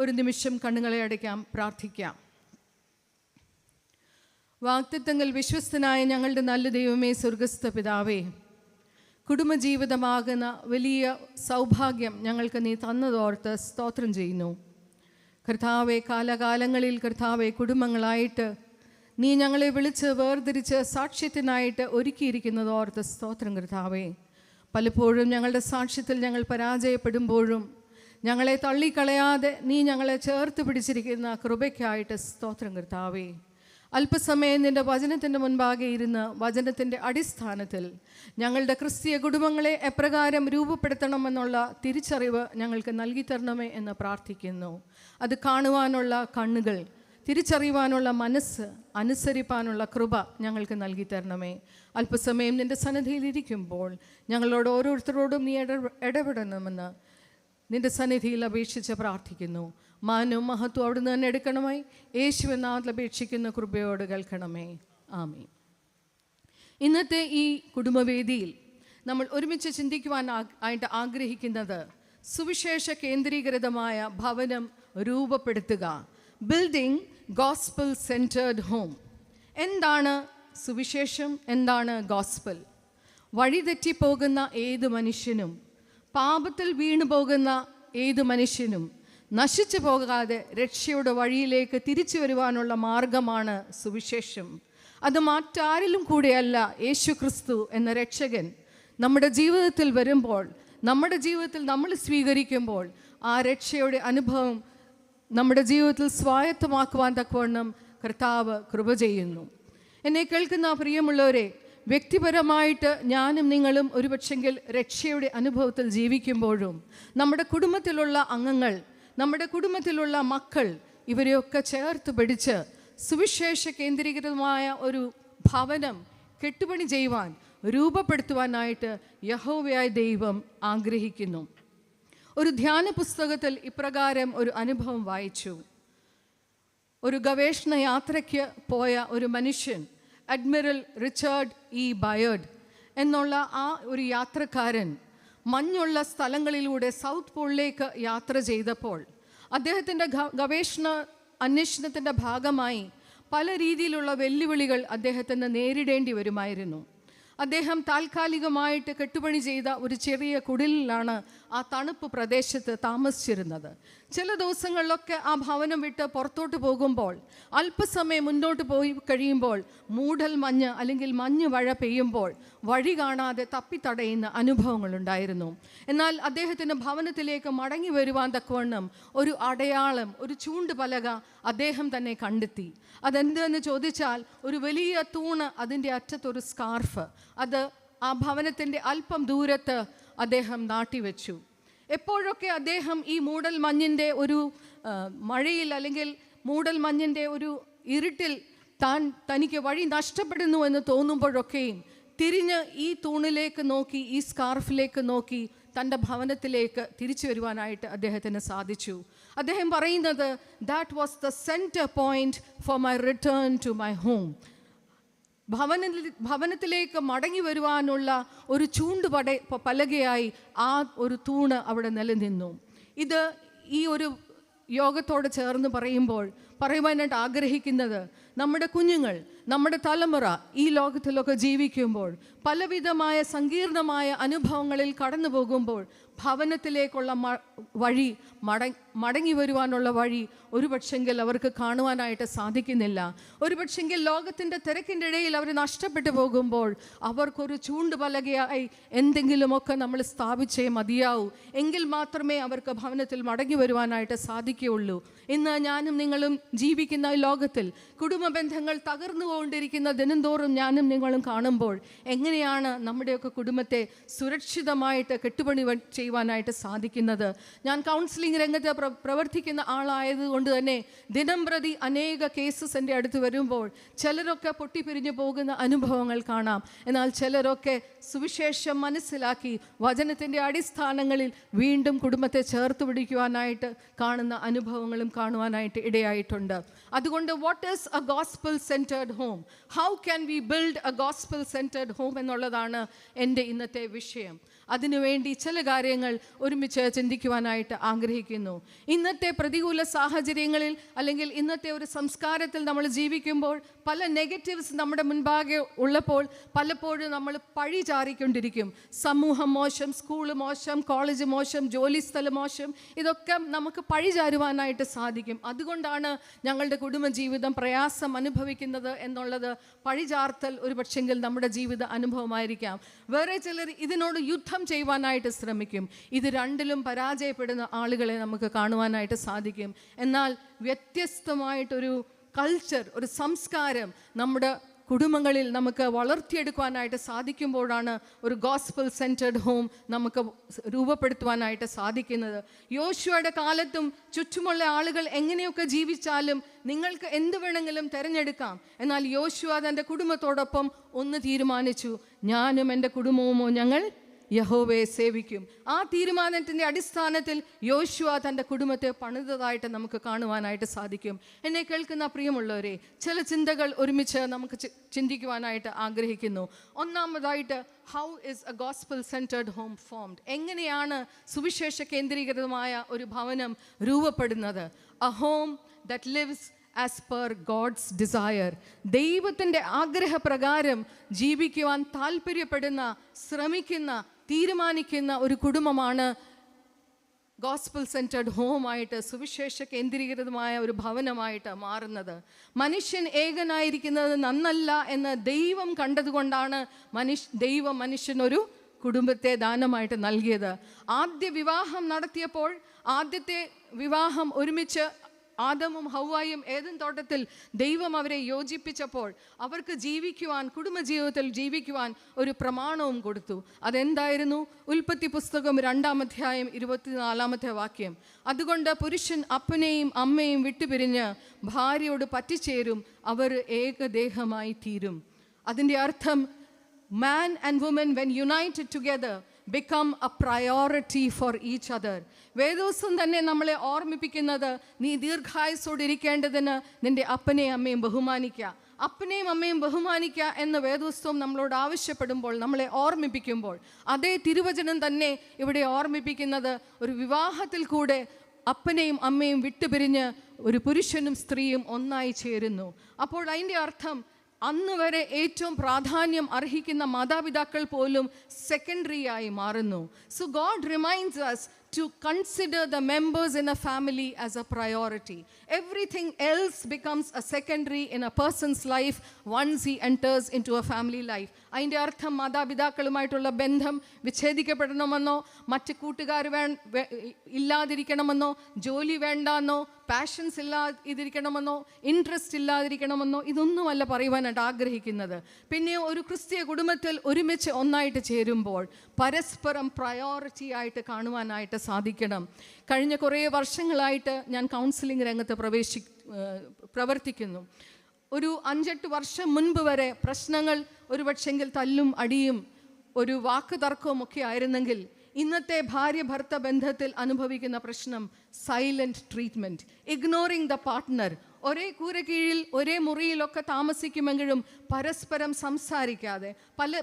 ഒരു നിമിഷം കണ്ണുകളെ അടയ്ക്കാം, പ്രാർത്ഥിക്കാം. വാഗ്ദത്തങ്ങൾ വിശ്വസ്തനായ ഞങ്ങളുടെ നല്ല ദൈവമേ, സ്വർഗസ്ഥ പിതാവേ, കുടുംബജീവിതമാകുന്ന വലിയ സൗഭാഗ്യം ഞങ്ങൾക്ക് നീ തന്നതോർത്ത് സ്തോത്രം ചെയ്യുന്നു. കർത്താവെ, കാലകാലങ്ങളിൽ കർത്താവെ കുടുംബങ്ങളായിട്ട് നീ ഞങ്ങളെ വിളിച്ച് വേർതിരിച്ച് സാക്ഷ്യത്തിനായിട്ട് ഒരുക്കിയിരിക്കുന്നതോർത്ത് സ്തോത്രം കർത്താവെ. പലപ്പോഴും ഞങ്ങളുടെ സാക്ഷ്യത്തിൽ ഞങ്ങൾ പരാജയപ്പെടുമ്പോഴും ഞങ്ങളെ തള്ളിക്കളയാതെ നീ ഞങ്ങളെ ചേർത്ത് പിടിച്ചിരിക്കുന്ന കൃപയ്ക്കായിട്ട് സ്തോത്രം കർത്താവേ. അല്പസമയം നിൻ്റെ വചനത്തിൻ്റെ മുൻപാകെ ഇരുന്ന് വചനത്തിൻ്റെ അടിസ്ഥാനത്തിൽ ഞങ്ങളുടെ ക്രിസ്തീയ കുടുംബങ്ങളെ എപ്രകാരം രൂപപ്പെടുത്തണമെന്നുള്ള തിരിച്ചറിവ് ഞങ്ങൾക്ക് നൽകി തരണമേ എന്ന് പ്രാർത്ഥിക്കുന്നു. അത് കാണുവാനുള്ള കണ്ണുകൾ, തിരിച്ചറിയുവാനുള്ള മനസ്സ്, അനുസരിപ്പാനുള്ള കൃപ ഞങ്ങൾക്ക് നൽകി തരണമേ. അല്പസമയം നിൻ്റെ സന്നിധിയിലിരിക്കുമ്പോൾ ഞങ്ങളോട് ഓരോരുത്തരോടും നീ ഇടപെടണമെന്ന് നിൻ്റെ സന്നിധിയിൽ അപേക്ഷിച്ച് പ്രാർത്ഥിക്കുന്നു. മാനവും മഹത്വം അവിടുന്ന് തന്നെ എടുക്കണമേ. യേശുവിൻ നാമത്തിൽ അപേക്ഷിക്കുന്ന കൃപയോട് കേൾക്കണമേ. ആമേൻ. ഇന്നത്തെ ഈ കുടുംബവേദിയിൽ നമ്മൾ ഒരുമിച്ച് ചിന്തിക്കുവാൻ ആയിട്ട് ആഗ്രഹിക്കുന്നത് സുവിശേഷ കേന്ദ്രീകൃതമായ ഭവനം രൂപപ്പെടുത്തുക, ബിൽഡിംഗ് ഗോസ്പൽ സെൻറ്റേർഡ് ഹോം. എന്താണ് സുവിശേഷം? എന്താണ് ഗോസ്പൽ? വഴിതെറ്റിപ്പോകുന്ന ഏത് മനുഷ്യനും, പാപത്തിൽ വീണു പോകുന്ന ഏത് മനുഷ്യനും നശിച്ചു പോകാതെ രക്ഷയുടെ വഴിയിലേക്ക് തിരിച്ചു വരുവാനുള്ള മാർഗമാണ് സുവിശേഷം. അത് മറ്റാരിലും കൂടെയല്ല, യേശു ക്രിസ്തു എന്ന രക്ഷകൻ നമ്മുടെ ജീവിതത്തിൽ വരുമ്പോൾ, നമ്മുടെ ജീവിതത്തിൽ നമ്മൾ സ്വീകരിക്കുമ്പോൾ ആ രക്ഷയുടെ അനുഭവം നമ്മുടെ ജീവിതത്തിൽ സ്വായത്തമാക്കുവാൻ തക്കവണ്ണം കർത്താവ് കൃപ ചെയ്യുന്നു. എന്നെ കേൾക്കുന്ന പ്രിയമുള്ളവരെ, വ്യക്തിപരമായിട്ട് ഞാനും നിങ്ങളും ഒരുപക്ഷെങ്കിൽ രക്ഷയുടെ അനുഭവത്തിൽ ജീവിക്കുമ്പോഴും നമ്മുടെ കുടുംബത്തിലുള്ള അംഗങ്ങൾ, നമ്മുടെ കുടുംബത്തിലുള്ള മക്കൾ, ഇവരെയൊക്കെ ചേർത്ത് പിടിച്ച് സുവിശേഷ കേന്ദ്രീകൃതമായ ഒരു ഭവനം കെട്ടുപണി ചെയ്യുവാൻ, രൂപപ്പെടുത്തുവാനായിട്ട് യഹോവയായ ദൈവം ആഗ്രഹിക്കുന്നു. ഒരു ധ്യാന പുസ്തകത്തിൽ ഇപ്രകാരം ഒരു അനുഭവം വായിച്ചു. ഒരു ഗവേഷണ യാത്രയ്ക്ക് പോയ ഒരു മനുഷ്യൻ, അഡ്മിറൽ റിച്ചാർഡ് ഇ ബയേർഡ് എന്നുള്ള ആ ഒരു യാത്രക്കാരൻ മഞ്ഞുള്ള സ്ഥലങ്ങളിലൂടെ സൗത്ത് പോളിലേക്ക് യാത്ര ചെയ്തപ്പോൾ അദ്ദേഹത്തിൻ്റെ ഗവേഷണ അന്വേഷണത്തിൻ്റെ ഭാഗമായി പല രീതിയിലുള്ള വെല്ലുവിളികൾ അദ്ദേഹത്തിന് നേരിടേണ്ടി വരുമായിരുന്നു. അദ്ദേഹം താൽക്കാലികമായിട്ട് കെട്ടുപണി ചെയ്ത ഒരു ചെറിയ കുടിലിലാണ് ആ തണുപ്പ് പ്രദേശത്ത് താമസിച്ചിരുന്നത്. ചില ദിവസങ്ങളിലൊക്കെ ആ ഭവനം വിട്ട് പുറത്തോട്ട് പോകുമ്പോൾ, അല്പസമയം മുന്നോട്ട് പോയി കഴിയുമ്പോൾ മൂടൽ മഞ്ഞ് അല്ലെങ്കിൽ മഞ്ഞ് മഴ പെയ്യുമ്പോൾ വഴി കാണാതെ തപ്പിത്തടയുന്ന അനുഭവങ്ങളുണ്ടായിരുന്നു. എന്നാൽ അദ്ദേഹത്തിന് ഭവനത്തിലേക്ക് മടങ്ങി വരുവാൻ തക്കവണ്ണം ഒരു അടയാളം, ഒരു ചൂണ്ടുപലക അദ്ദേഹം തന്നെ കണ്ടെത്തി. അതെന്തെന്ന് ചോദിച്ചാൽ ഒരു വലിയ തൂണ്, അതിൻ്റെ അറ്റത്തൊരു സ്കാർഫ്, അത് ആ ഭവനത്തിൻ്റെ അല്പം ദൂരത്ത് അദ്ദേഹം നാട്ടിവെച്ചു. എപ്പോഴൊക്കെ അദ്ദേഹം ഈ മൂടൽ മഞ്ഞിൻ്റെ ഒരു മഴയിൽ അല്ലെങ്കിൽ മൂടൽ മഞ്ഞിൻ്റെ ഒരു ഇരുട്ടിൽ തനിക്ക് വഴി നഷ്ടപ്പെടുന്നു എന്ന് തോന്നുമ്പോഴൊക്കെയും തിരിഞ്ഞ് ഈ തൂണിലേക്ക് നോക്കി, ഈ സ്കാർഫിലേക്ക് നോക്കി തൻ്റെ ഭവനത്തിലേക്ക് തിരിച്ചു വരുവാനായിട്ട് അദ്ദേഹത്തിന് സാധിച്ചു. അദ്ദേഹം പറയുന്നത്, that was the centre point for my return to my home. ഭവനത്തിലേക്ക് മടങ്ങി വരുവാനുള്ള ഒരു പലകയായി ആ ഒരു തൂണ് അവിടെ നിലനിന്നു. ഇത് ഈ ഒരു യോഗത്തോട് ചേർന്ന് പറയുവാനായിട്ട് ആഗ്രഹിക്കുന്നത്, നമ്മുടെ കുഞ്ഞുങ്ങൾ, നമ്മുടെ തലമുറ ഈ ലോകത്തിലൊക്കെ ജീവിക്കുമ്പോൾ പലവിധമായ സങ്കീർണമായ അനുഭവങ്ങളിൽ കടന്നു പോകുമ്പോൾ ഭവനത്തിലേക്കുള്ള വഴി, മടങ്ങി വരുവാനുള്ള വഴി ഒരുപക്ഷെങ്കിൽ അവർക്ക് കാണുവാനായിട്ട് സാധിക്കുന്നില്ല. ഒരുപക്ഷെങ്കിൽ ലോകത്തിൻ്റെ തിരക്കിൻ്റെ ഇടയിൽ അവർ നഷ്ടപ്പെട്ടു പോകുമ്പോൾ അവർക്കൊരു ചൂണ്ടുപലകയായി എന്തെങ്കിലുമൊക്കെ നമ്മൾ സ്ഥാപിച്ചേ മതിയാവൂ. എങ്കിൽ മാത്രമേ അവർക്ക് ഭവനത്തിൽ മടങ്ങി വരുവാനായിട്ട് സാധിക്കുകയുള്ളൂ. ഇന്ന് ഞാനും നിങ്ങളും ജീവിക്കുന്ന ഈ ലോകത്തിൽ കുടുംബ ബന്ധങ്ങൾ തകർന്നുകൊണ്ടിരിക്കുന്ന ദിനംതോറും ഞാനും നിങ്ങളും കാണുമ്പോൾ എങ്ങനെയാണ് നമ്മുടെയൊക്കെ കുടുംബത്തെ സുരക്ഷിതമായിട്ട് കെട്ടുപണി ചെയ്യുവാനായിട്ട് സാധിക്കുന്നത്? ഞാൻ കൗൺസിലിംഗ് രംഗത്ത് പ്രവർത്തിക്കുന്ന ആളായതുകൊണ്ട് തന്നെ ദിനം പ്രതി അനേക കേസസ് എൻ്റെ അടുത്ത് വരുമ്പോൾ ചിലരൊക്കെ പൊട്ടിപ്പിരിഞ്ഞു പോകുന്ന അനുഭവങ്ങൾ കാണാം. എന്നാൽ ചിലരൊക്കെ സുവിശേഷം മനസ്സിലാക്കി വചനത്തിൻ്റെ അടിസ്ഥാനങ്ങളിൽ വീണ്ടും കുടുംബത്തെ ചേർത്ത് പിടിക്കുവാനായിട്ട് കാണുന്ന അനുഭവങ്ങളും കാണുവാനായിട്ട് ഇടയായിട്ടുണ്ട്. അതുകൊണ്ട് what is A gospel centred home? home. How can we build a gospel-centered home എന്നുള്ളതാണ് എൻ്റെ ഇന്നത്തെ വിഷയം. അതിനുവേണ്ടി ചില കാര്യങ്ങൾ ഒരുമിച്ച് ചിന്തിക്കുവാനായിട്ട് ആഗ്രഹിക്കുന്നു. ഇന്നത്തെ പ്രതികൂല സാഹചര്യങ്ങളിൽ അല്ലെങ്കിൽ ഇന്നത്തെ ഒരു സംസ്കാരത്തിൽ നമ്മൾ ജീവിക്കുമ്പോൾ പല നെഗറ്റീവ്സ് നമ്മുടെ മുൻപാകെ ഉള്ളപ്പോൾ പലപ്പോഴും നമ്മൾ പഴി ചാരിക്കൊണ്ടിരിക്കും. സമൂഹം മോശം, സ്കൂൾ മോശം, കോളേജ് മോശം, ജോലിസ്ഥലം മോശം, ഇതൊക്കെ നമുക്ക് പഴി ചാരുവാനായിട്ട് സാധിക്കും. അതുകൊണ്ടാണ് ഞങ്ങളുടെ കുടുംബജീവിതം പ്രയാസം അനുഭവിക്കുന്നത് എന്നുള്ളത് പഴിചാർത്തൽ ഒരു പക്ഷെങ്കിൽ നമ്മുടെ ജീവിത അനുഭവമായിരിക്കാം. വേറെ ചിലർ ഇതിനോട് യുദ്ധം ചെയ്യുവാനായിട്ട് ശ്രമിക്കും. ഇത് രണ്ടിലും പരാജയപ്പെടുന്ന ആളുകളെ നമുക്ക് കാണുവാനായിട്ട് സാധിക്കും. എന്നാൽ വ്യത്യസ്തമായിട്ടൊരു കൾച്ചർ, ഒരു സംസ്കാരം നമ്മുടെ കുടുംബങ്ങളിൽ നമുക്ക് വളർത്തിയെടുക്കുവാനായിട്ട് സാധിക്കുമ്പോഴാണ് ഒരു ഗോസ്പൽ സെൻറ്റേർഡ് ഹോം നമുക്ക് രൂപപ്പെടുത്തുവാനായിട്ട് സാധിക്കുന്നത്. യോശുവയുടെ കാലത്തും ചുറ്റുമുള്ള ആളുകൾ എങ്ങനെയൊക്കെ ജീവിച്ചാലും നിങ്ങൾക്ക് എന്ത് വേണമെങ്കിലും തിരഞ്ഞെടുക്കാം. എന്നാൽ യോശുവ തൻ്റെ കുടുംബത്തോടൊപ്പം ഒന്ന് തീരുമാനിച്ചു, ഞാനും എൻ്റെ കുടുംബവുമോ ഞങ്ങൾ യഹോവയെ സേവിക്കും. ആ തീരുമാനത്തിൻ്റെ അടിസ്ഥാനത്തിൽ യോശുവ തൻ്റെ കുടുംബത്തെ പണിതതായിട്ട് നമുക്ക് കാണുവാനായിട്ട് സാധിക്കും. എന്നെ കേൾക്കുന്ന പ്രിയമുള്ളവരെ, ചില ചിന്തകൾ ഒരുമിച്ച് നമുക്ക് ചിന്തിക്കുവാനായിട്ട് ആഗ്രഹിക്കുന്നു. ഒന്നാമതായിട്ട്, how is a gospel centred home formed? എങ്ങനെയാണ് സുവിശേഷ കേന്ദ്രീകൃതമായ ഒരു ഭവനം രൂപപ്പെടുന്നത്? A home that lives as per God's desire. ദൈവത്തിൻ്റെ ആഗ്രഹപ്രകാരം ജീവിക്കുവാൻ താല്പര്യപ്പെടുന്ന, ശ്രമിക്കുന്ന, തീരുമാനിക്കുന്ന ഒരു കുടുംബമാണ് ഗോസ്പൽ സെൻറ്റേർഡ് ഹോമായിട്ട്, സുവിശേഷ കേന്ദ്രീകൃതമായ ഒരു ഭവനമായിട്ട് മാറുന്നത്. മനുഷ്യൻ ഏകനായിരിക്കുന്നത് നന്നല്ല എന്ന് ദൈവം കണ്ടതുകൊണ്ടാണ് ദൈവം മനുഷ്യനൊരു കുടുംബത്തെ ദാനമായിട്ട് നൽകിയത്. ആദ്യ വിവാഹം നടത്തിയപ്പോൾ, ആദ്യത്തെ വിവാഹം ഒരുമിച്ച് ആദമും ഹൗവായും ഏദൻ തോട്ടത്തിൽ ദൈവം അവരെ യോജിപ്പിച്ചപ്പോൾ അവർക്ക് ജീവിക്കുവാൻ, കുടുംബജീവിതത്തിൽ ജീവിക്കുവാൻ ഒരു പ്രമാണവും കൊടുത്തു. അതെന്തായിരുന്നു? ഉൽപ്പത്തി പുസ്തകം 2-ാം അധ്യായം 24-ാമത്തെ വാക്യം. അതുകൊണ്ട് പുരുഷൻ അപ്പനെയും അമ്മയും വിട്ടുപിരിഞ്ഞ് ഭാര്യയോട് പറ്റിച്ചേരും, അവർ ഏകദേഹമായി തീരും. അതിൻ്റെ അർത്ഥം, man and woman when united together become a priority for each other. വേദോസം തന്നെ നമ്മളെ ഓർമ്മിപ്പിക്കുന്നത്, നീ ദീർഘായുസ്സോടെ ഇരിക്കേണ്ടതിന് നിന്റെ അപ്പനെയും അമ്മയും ബഹുമാനിക്കുക. അപ്പനെയും അമ്മയും ബഹുമാനിക്കുക എന്ന് വേദോസ്തവം നമ്മളോട് ആവശ്യപ്പെടുമ്പോൾ, നമ്മളെ ഓർമ്മിപ്പിക്കുമ്പോൾ, അതേ തിരുവചനം തന്നെ ഇവിടെ ഓർമ്മിപ്പിക്കുന്നത് ഒരു വിവാഹത്തിൽ കൂടെ അപ്പനെയും അമ്മയും വിട്ടുപിരിഞ്ഞ് ഒരു പുരുഷനും സ്ത്രീയും ഒന്നായി ചേരുന്നു. അപ്പോൾ അതിൻ്റെ അർത്ഥം, അന്ന് വരെ ഏറ്റവും പ്രാധാന്യം അർഹിക്കുന്ന മാതാപിതാക്കൾ പോലും സെക്കൻഡറി ആയി മാറുന്നു. So God reminds us to consider the members in a family as a priority. Everything else becomes a secondary in a person's life once he enters into a family life. അതിൻ്റെ അർത്ഥം, മാതാപിതാക്കളുമായിട്ടുള്ള ബന്ധം വിച്ഛേദിക്കപ്പെടണമെന്നോ, മറ്റ് കൂട്ടുകാർ ഇല്ലാതിരിക്കണമെന്നോ, ജോലി വേണ്ടാന്നോ, passions ഇല്ലാതിരിക്കണമെന്നോ, interest ഇല്ലാതിരിക്കണമെന്നോ, ഇതൊന്നുമല്ല പറയുവാനായിട്ട് ആഗ്രഹിക്കുന്നത്. പിന്നെ ഒരു ക്രിസ്തീയ കുടുംബത്തിൽ ഒരുമിച്ച് ഒന്നായിട്ട് ചേരുമ്പോൾ പരസ്പരം പ്രയോറിറ്റി ആയിട്ട് കാണുവാനായിട്ട് സാധിക്കണം. കഴിഞ്ഞ കുറേ വർഷങ്ങളായിട്ട് ഞാൻ കൗൺസിലിംഗ് രംഗത്ത് പ്രവർത്തിക്കുന്നു. ഒരു 5-8 വർഷം മുൻപ് വരെ പ്രശ്നങ്ങൾ ഒരുപക്ഷെങ്കിൽ തല്ലും അടിയും ഒരു വാക്ക് തർക്കവും ഒക്കെ ആയിരുന്നെങ്കിൽ, ഇന്നത്തെ ഭാര്യ ഭർത്ത ബന്ധത്തിൽ അനുഭവിക്കുന്ന പ്രശ്നം silent treatment, ignoring the partner. ഒരേ കൂര കീഴിൽ ഒരേ മുറിയിലൊക്കെ താമസിക്കുമെങ്കിലും പരസ്പരം സംസാരിക്കാതെ,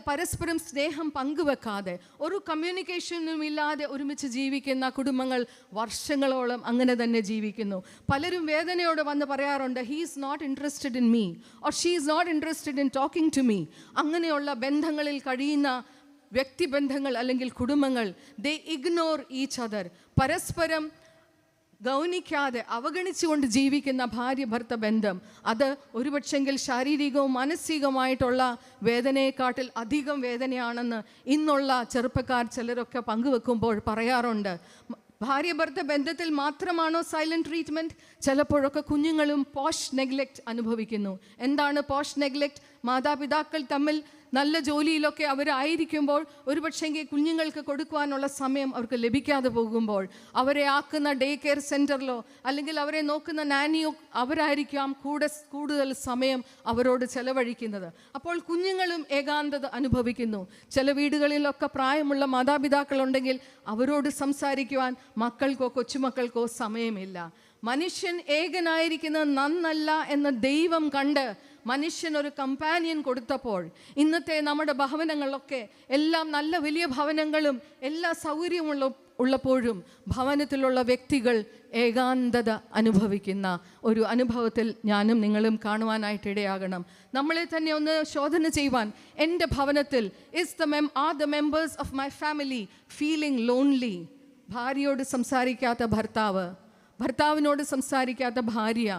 പരസ്പരം സ്നേഹം പങ്കുവെക്കാതെ, ഒരു കമ്മ്യൂണിക്കേഷനും ഇല്ലാതെ ഒരുമിച്ച് ജീവിക്കുന്ന കുടുംബങ്ങൾ വർഷങ്ങളോളം അങ്ങനെ തന്നെ ജീവിക്കുന്നു. പലരും വേദനയോടെ വന്ന് പറയാറുണ്ട്, he is not interested in me, or she is not interested in talking to me. അങ്ങനെയുള്ള ബന്ധങ്ങളിൽ കഴിയുന്ന വ്യക്തിബന്ധങ്ങൾ അല്ലെങ്കിൽ കുടുംബങ്ങൾ, ദേ ഇഗ്നോർ ഈച്ച് അതർ. പരസ്പരം ഗൗനിക്കാതെ അവഗണിച്ചുകൊണ്ട് ജീവിക്കുന്ന ഭാര്യ ഭർത്ത ബന്ധം, അത് ഒരുപക്ഷെങ്കിൽ ശാരീരികവും മാനസികവുമായിട്ടുള്ള വേദനയെക്കാട്ടിൽ അധികം വേദനയാണെന്ന് ഇന്നുള്ള ചെറുപ്പക്കാർ ചിലരൊക്കെ പങ്കുവെക്കുമ്പോൾ പറയാറുണ്ട്. ഭാര്യ ഭർത്ത ബന്ധത്തിൽ മാത്രമാണോ സൈലൻറ്റ് ട്രീറ്റ്മെൻറ്റ്? ചിലപ്പോഴൊക്കെ കുഞ്ഞുങ്ങളും പോഷ് നെഗ്ലെക്റ്റ് അനുഭവിക്കുന്നു. എന്താണ് പോഷ് നെഗ്ലെക്റ്റ്? മാതാപിതാക്കൾ തമ്മിൽ നല്ല ജോലിയിലൊക്കെ അവരായിരിക്കുമ്പോൾ ഒരുപക്ഷെങ്കിൽ കുഞ്ഞുങ്ങൾക്ക് കൊടുക്കുവാനുള്ള സമയം അവർക്ക് ലഭിക്കാതെ പോകുമ്പോൾ, അവരെ ആക്കുന്ന ഡേ കെയർ സെൻറ്ററിലോ അല്ലെങ്കിൽ അവരെ നോക്കുന്ന നാനിയോ അവരായിരിക്കാം കൂടുതൽ സമയം അവരോട് ചെലവഴിക്കുന്നത്. അപ്പോൾ കുഞ്ഞുങ്ങളും ഏകാന്തത അനുഭവിക്കുന്നു. ചില വീടുകളിലൊക്കെ പ്രായമുള്ള മാതാപിതാക്കളുണ്ടെങ്കിൽ അവരോട് സംസാരിക്കുവാൻ മക്കൾക്കോ കൊച്ചുമക്കൾക്കോ സമയമില്ല. മനുഷ്യൻ ഏകനായിരിക്കുന്നത് നന്നല്ല എന്ന് ദൈവം കണ്ട് മനുഷ്യനൊരു കമ്പാനിയൻ കൊടുത്തപ്പോൾ ഇന്നത്തെ നമ്മുടെ ഭവനങ്ങളിലൊക്കെ എല്ലാം നല്ല വലിയ ഭവനങ്ങളും എല്ലാ ഉള്ളപ്പോഴും ഭവനത്തിലുള്ള വ്യക്തികൾ ഏകാന്തത അനുഭവിക്കുന്ന ഒരു അനുഭവത്തിൽ ഞാനും നിങ്ങളും കാണുവാനായിട്ട് ഇടയാകണം. നമ്മളെ തന്നെ ഒന്ന് ശോധന ചെയ്യുവാൻ, എൻ്റെ ഭവനത്തിൽ are the members of my family feeling lonely? ഭാര്യയോട് സംസാരിക്കാത്ത ഭർത്താവ്, ഭർത്താവിനോട് സംസാരിക്കാത്ത ഭാര്യ,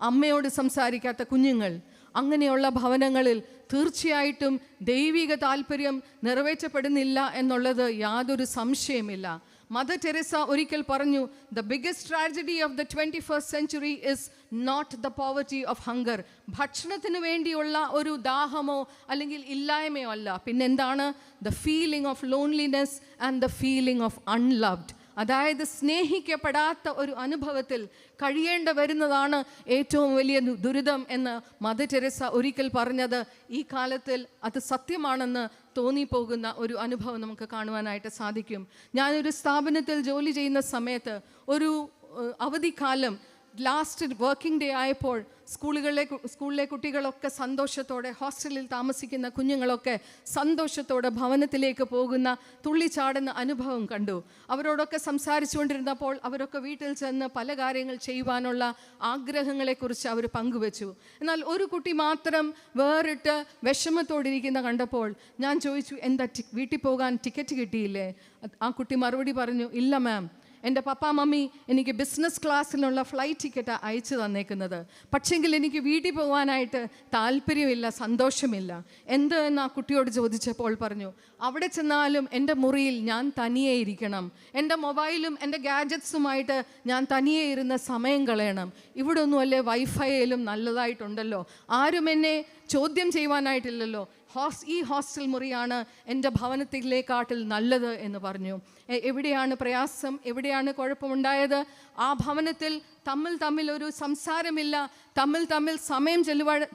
അമ്മയോട് സംസാരിക്കാത്ത കുഞ്ഞുങ്ങൾ, അങ്ങനെയുള്ള ഭവനങ്ങളിൽ തീർച്ചയായിട്ടും ദൈവിക താല്പര്യം നിറവേറ്റപ്പെടുന്നില്ല എന്നുള്ളത് യാതൊരു സംശയമില്ല. മദർ ടെരേസ ഒരിക്കൽ പറഞ്ഞു, the biggest tragedy of the 21st century is not the poverty of hunger. ഭക്ഷണത്തിന് വേണ്ടിയുള്ള ഒരു ദാഹമോ അല്ലെങ്കിൽ ഇല്ലായ്മയോ അല്ല, പിന്നെന്താണ്? The feeling of loneliness and the feeling of unloved. അതായത് സ്നേഹിക്കപ്പെടാത്ത ഒരു അനുഭവത്തിൽ കഴിയേണ്ട വരുന്നതാണ് ഏറ്റവും വലിയ ദുരിതം എന്ന് മദർ ടെരേസ ഒരിക്കൽ പറഞ്ഞത് ഈ കാലത്തിൽ അത് സത്യമാണെന്ന് തോന്നിപ്പോകുന്ന ഒരു അനുഭവം നമുക്ക് കാണുവാനായിട്ട് സാധിക്കും. ഞാനൊരു സ്ഥാപനത്തിൽ ജോലി ചെയ്യുന്ന സമയത്ത് ഒരു അവധിക്കാലം ലാസ്റ്റ് വർക്കിംഗ് ഡേ ആയപ്പോൾ സ്കൂളിലെ കുട്ടികളൊക്കെ സന്തോഷത്തോടെ, ഹോസ്റ്റലിൽ താമസിക്കുന്ന കുഞ്ഞുങ്ങളൊക്കെ സന്തോഷത്തോടെ ഭവനത്തിലേക്ക് പോകുന്ന തുള്ളിച്ചാടുന്ന അനുഭവം കണ്ടു. അവരോടൊക്കെ സംസാരിച്ചുകൊണ്ടിരുന്നപ്പോൾ അവരൊക്കെ വീട്ടിൽ ചെന്ന് പല കാര്യങ്ങൾ ചെയ്യുവാനുള്ള ആഗ്രഹങ്ങളെക്കുറിച്ച് അവർ പങ്കുവച്ചു. എന്നാൽ ഒരു കുട്ടി മാത്രം വേറിട്ട് വിഷമത്തോടിരിക്കുന്ന കണ്ടപ്പോൾ ഞാൻ ചോദിച്ചു, എന്താ വീട്ടിൽ പോകാൻ ടിക്കറ്റ് കിട്ടിയില്ലേ? ആ കുട്ടി മറുപടി പറഞ്ഞു, ഇല്ല മാം, എൻ്റെ പപ്പ മമ്മി എനിക്ക് ബിസിനസ് ക്ലാസ്സിനുള്ള ഫ്ലൈറ്റ് ടിക്കറ്റ് അയച്ചു തന്നേക്കുന്നത്, പക്ഷെങ്കിൽ എനിക്ക് വീട്ടിൽ പോകാനായിട്ട് താല്പര്യമില്ല, സന്തോഷമില്ല. എന്ത് എന്ന് ആ കുട്ടിയോട് ചോദിച്ചപ്പോൾ പറഞ്ഞു, അവിടെ ചെന്നാലും എൻ്റെ മുറിയിൽ ഞാൻ തനിയെ ഇരിക്കണം, എൻ്റെ മൊബൈലും എൻ്റെ ഗാഡ്ജറ്റ്സുമായിട്ട് ഞാൻ തനിയെ ഇരുന്ന് സമയം കളയണം. ഇവിടെ ഒന്നുമല്ലേ വൈഫൈയിലും നല്ലതായിട്ടുണ്ടല്ലോ, ആരും എന്നെ ചോദ്യം ചെയ്യുവാനായിട്ടില്ലല്ലോ, ഈ ഹോസ്റ്റൽ മുറിയാണ് എൻ്റെ ഭവനത്തിലേക്കാട്ടിൽ നല്ലത് എന്ന് പറഞ്ഞു. എവിടെയാണ് പ്രയാസം, എവിടെയാണ് കുഴപ്പമുണ്ടായത്? ആ ഭവനത്തിൽ തമ്മിൽ ഒരു സംസാരമില്ല, തമ്മിൽ സമയം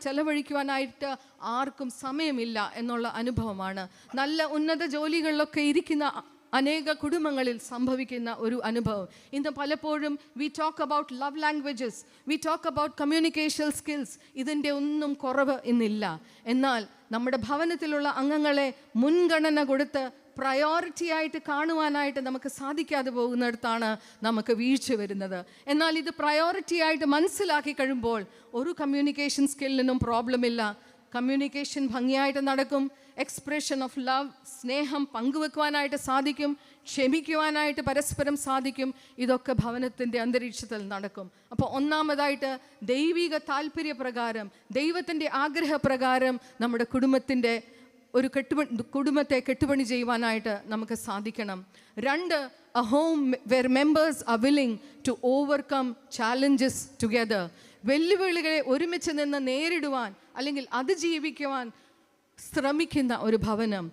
ചെലവഴിക്കുവാനായിട്ട് ആർക്കും സമയമില്ല എന്നുള്ള അനുഭവമാണ്. നല്ല ഉന്നത ജോലികളിലൊക്കെ ഇരിക്കുന്ന അനേക കുടുംബങ്ങളിൽ സംഭവിക്കുന്ന ഒരു അനുഭവം. ഇന്ന് പലപ്പോഴും we talk about love languages, we talk about communication skills. ഇതിൻ്റെ ഒന്നും കുറവ് ഇന്നില്ല. എന്നാൽ നമ്മുടെ ഭവനത്തിലുള്ള അംഗങ്ങളെ മുൻഗണന കൊടുത്ത് പ്രയോറിറ്റി ആയിട്ട് കാണുവാനായിട്ട് നമുക്ക് സാധിക്കാതെ പോകുന്നിടത്താണ് നമുക്ക് വീഴ്ച വരുന്നത്. എന്നാൽ ഇത് പ്രയോറിറ്റി ആയിട്ട് മനസ്സിലാക്കി കഴിയുമ്പോൾ ഒരു കമ്മ്യൂണിക്കേഷൻ സ്കില്ലിനും പ്രോബ്ലം ഇല്ല. കമ്മ്യൂണിക്കേഷൻ ഭംഗിയായിട്ട് നടക്കും. എക്സ്പ്രഷൻ ഓഫ് ലവ്, സ്നേഹം പങ്കുവെക്കുവാനായിട്ട് സാധിക്കും, ക്ഷമിക്കുവാനായിട്ട് പരസ്പരം സാധിക്കും. ഇതൊക്കെ ഭവനത്തിൻ്റെ അന്തരീക്ഷത്തിൽ നടക്കും. അപ്പോൾ ഒന്നാമതായിട്ട് ദൈവിക താല്പര്യപ്രകാരം, ദൈവത്തിൻ്റെ ആഗ്രഹപ്രകാരം നമ്മുടെ കുടുംബത്തെ കെട്ടുപണി ചെയ്യുവാനായിട്ട് നമുക്ക് സാധിക്കണം. 2, a home where members are willing to overcome challenges together. വെല്ലുവിളികളെ ഒരുമിച്ച് നിന്ന് നേരിടുവാൻ അല്ലെങ്കിൽ അതിജീവിക്കുവാൻ ശ്രമിക്കുന്ന ഒരു ഭവനം.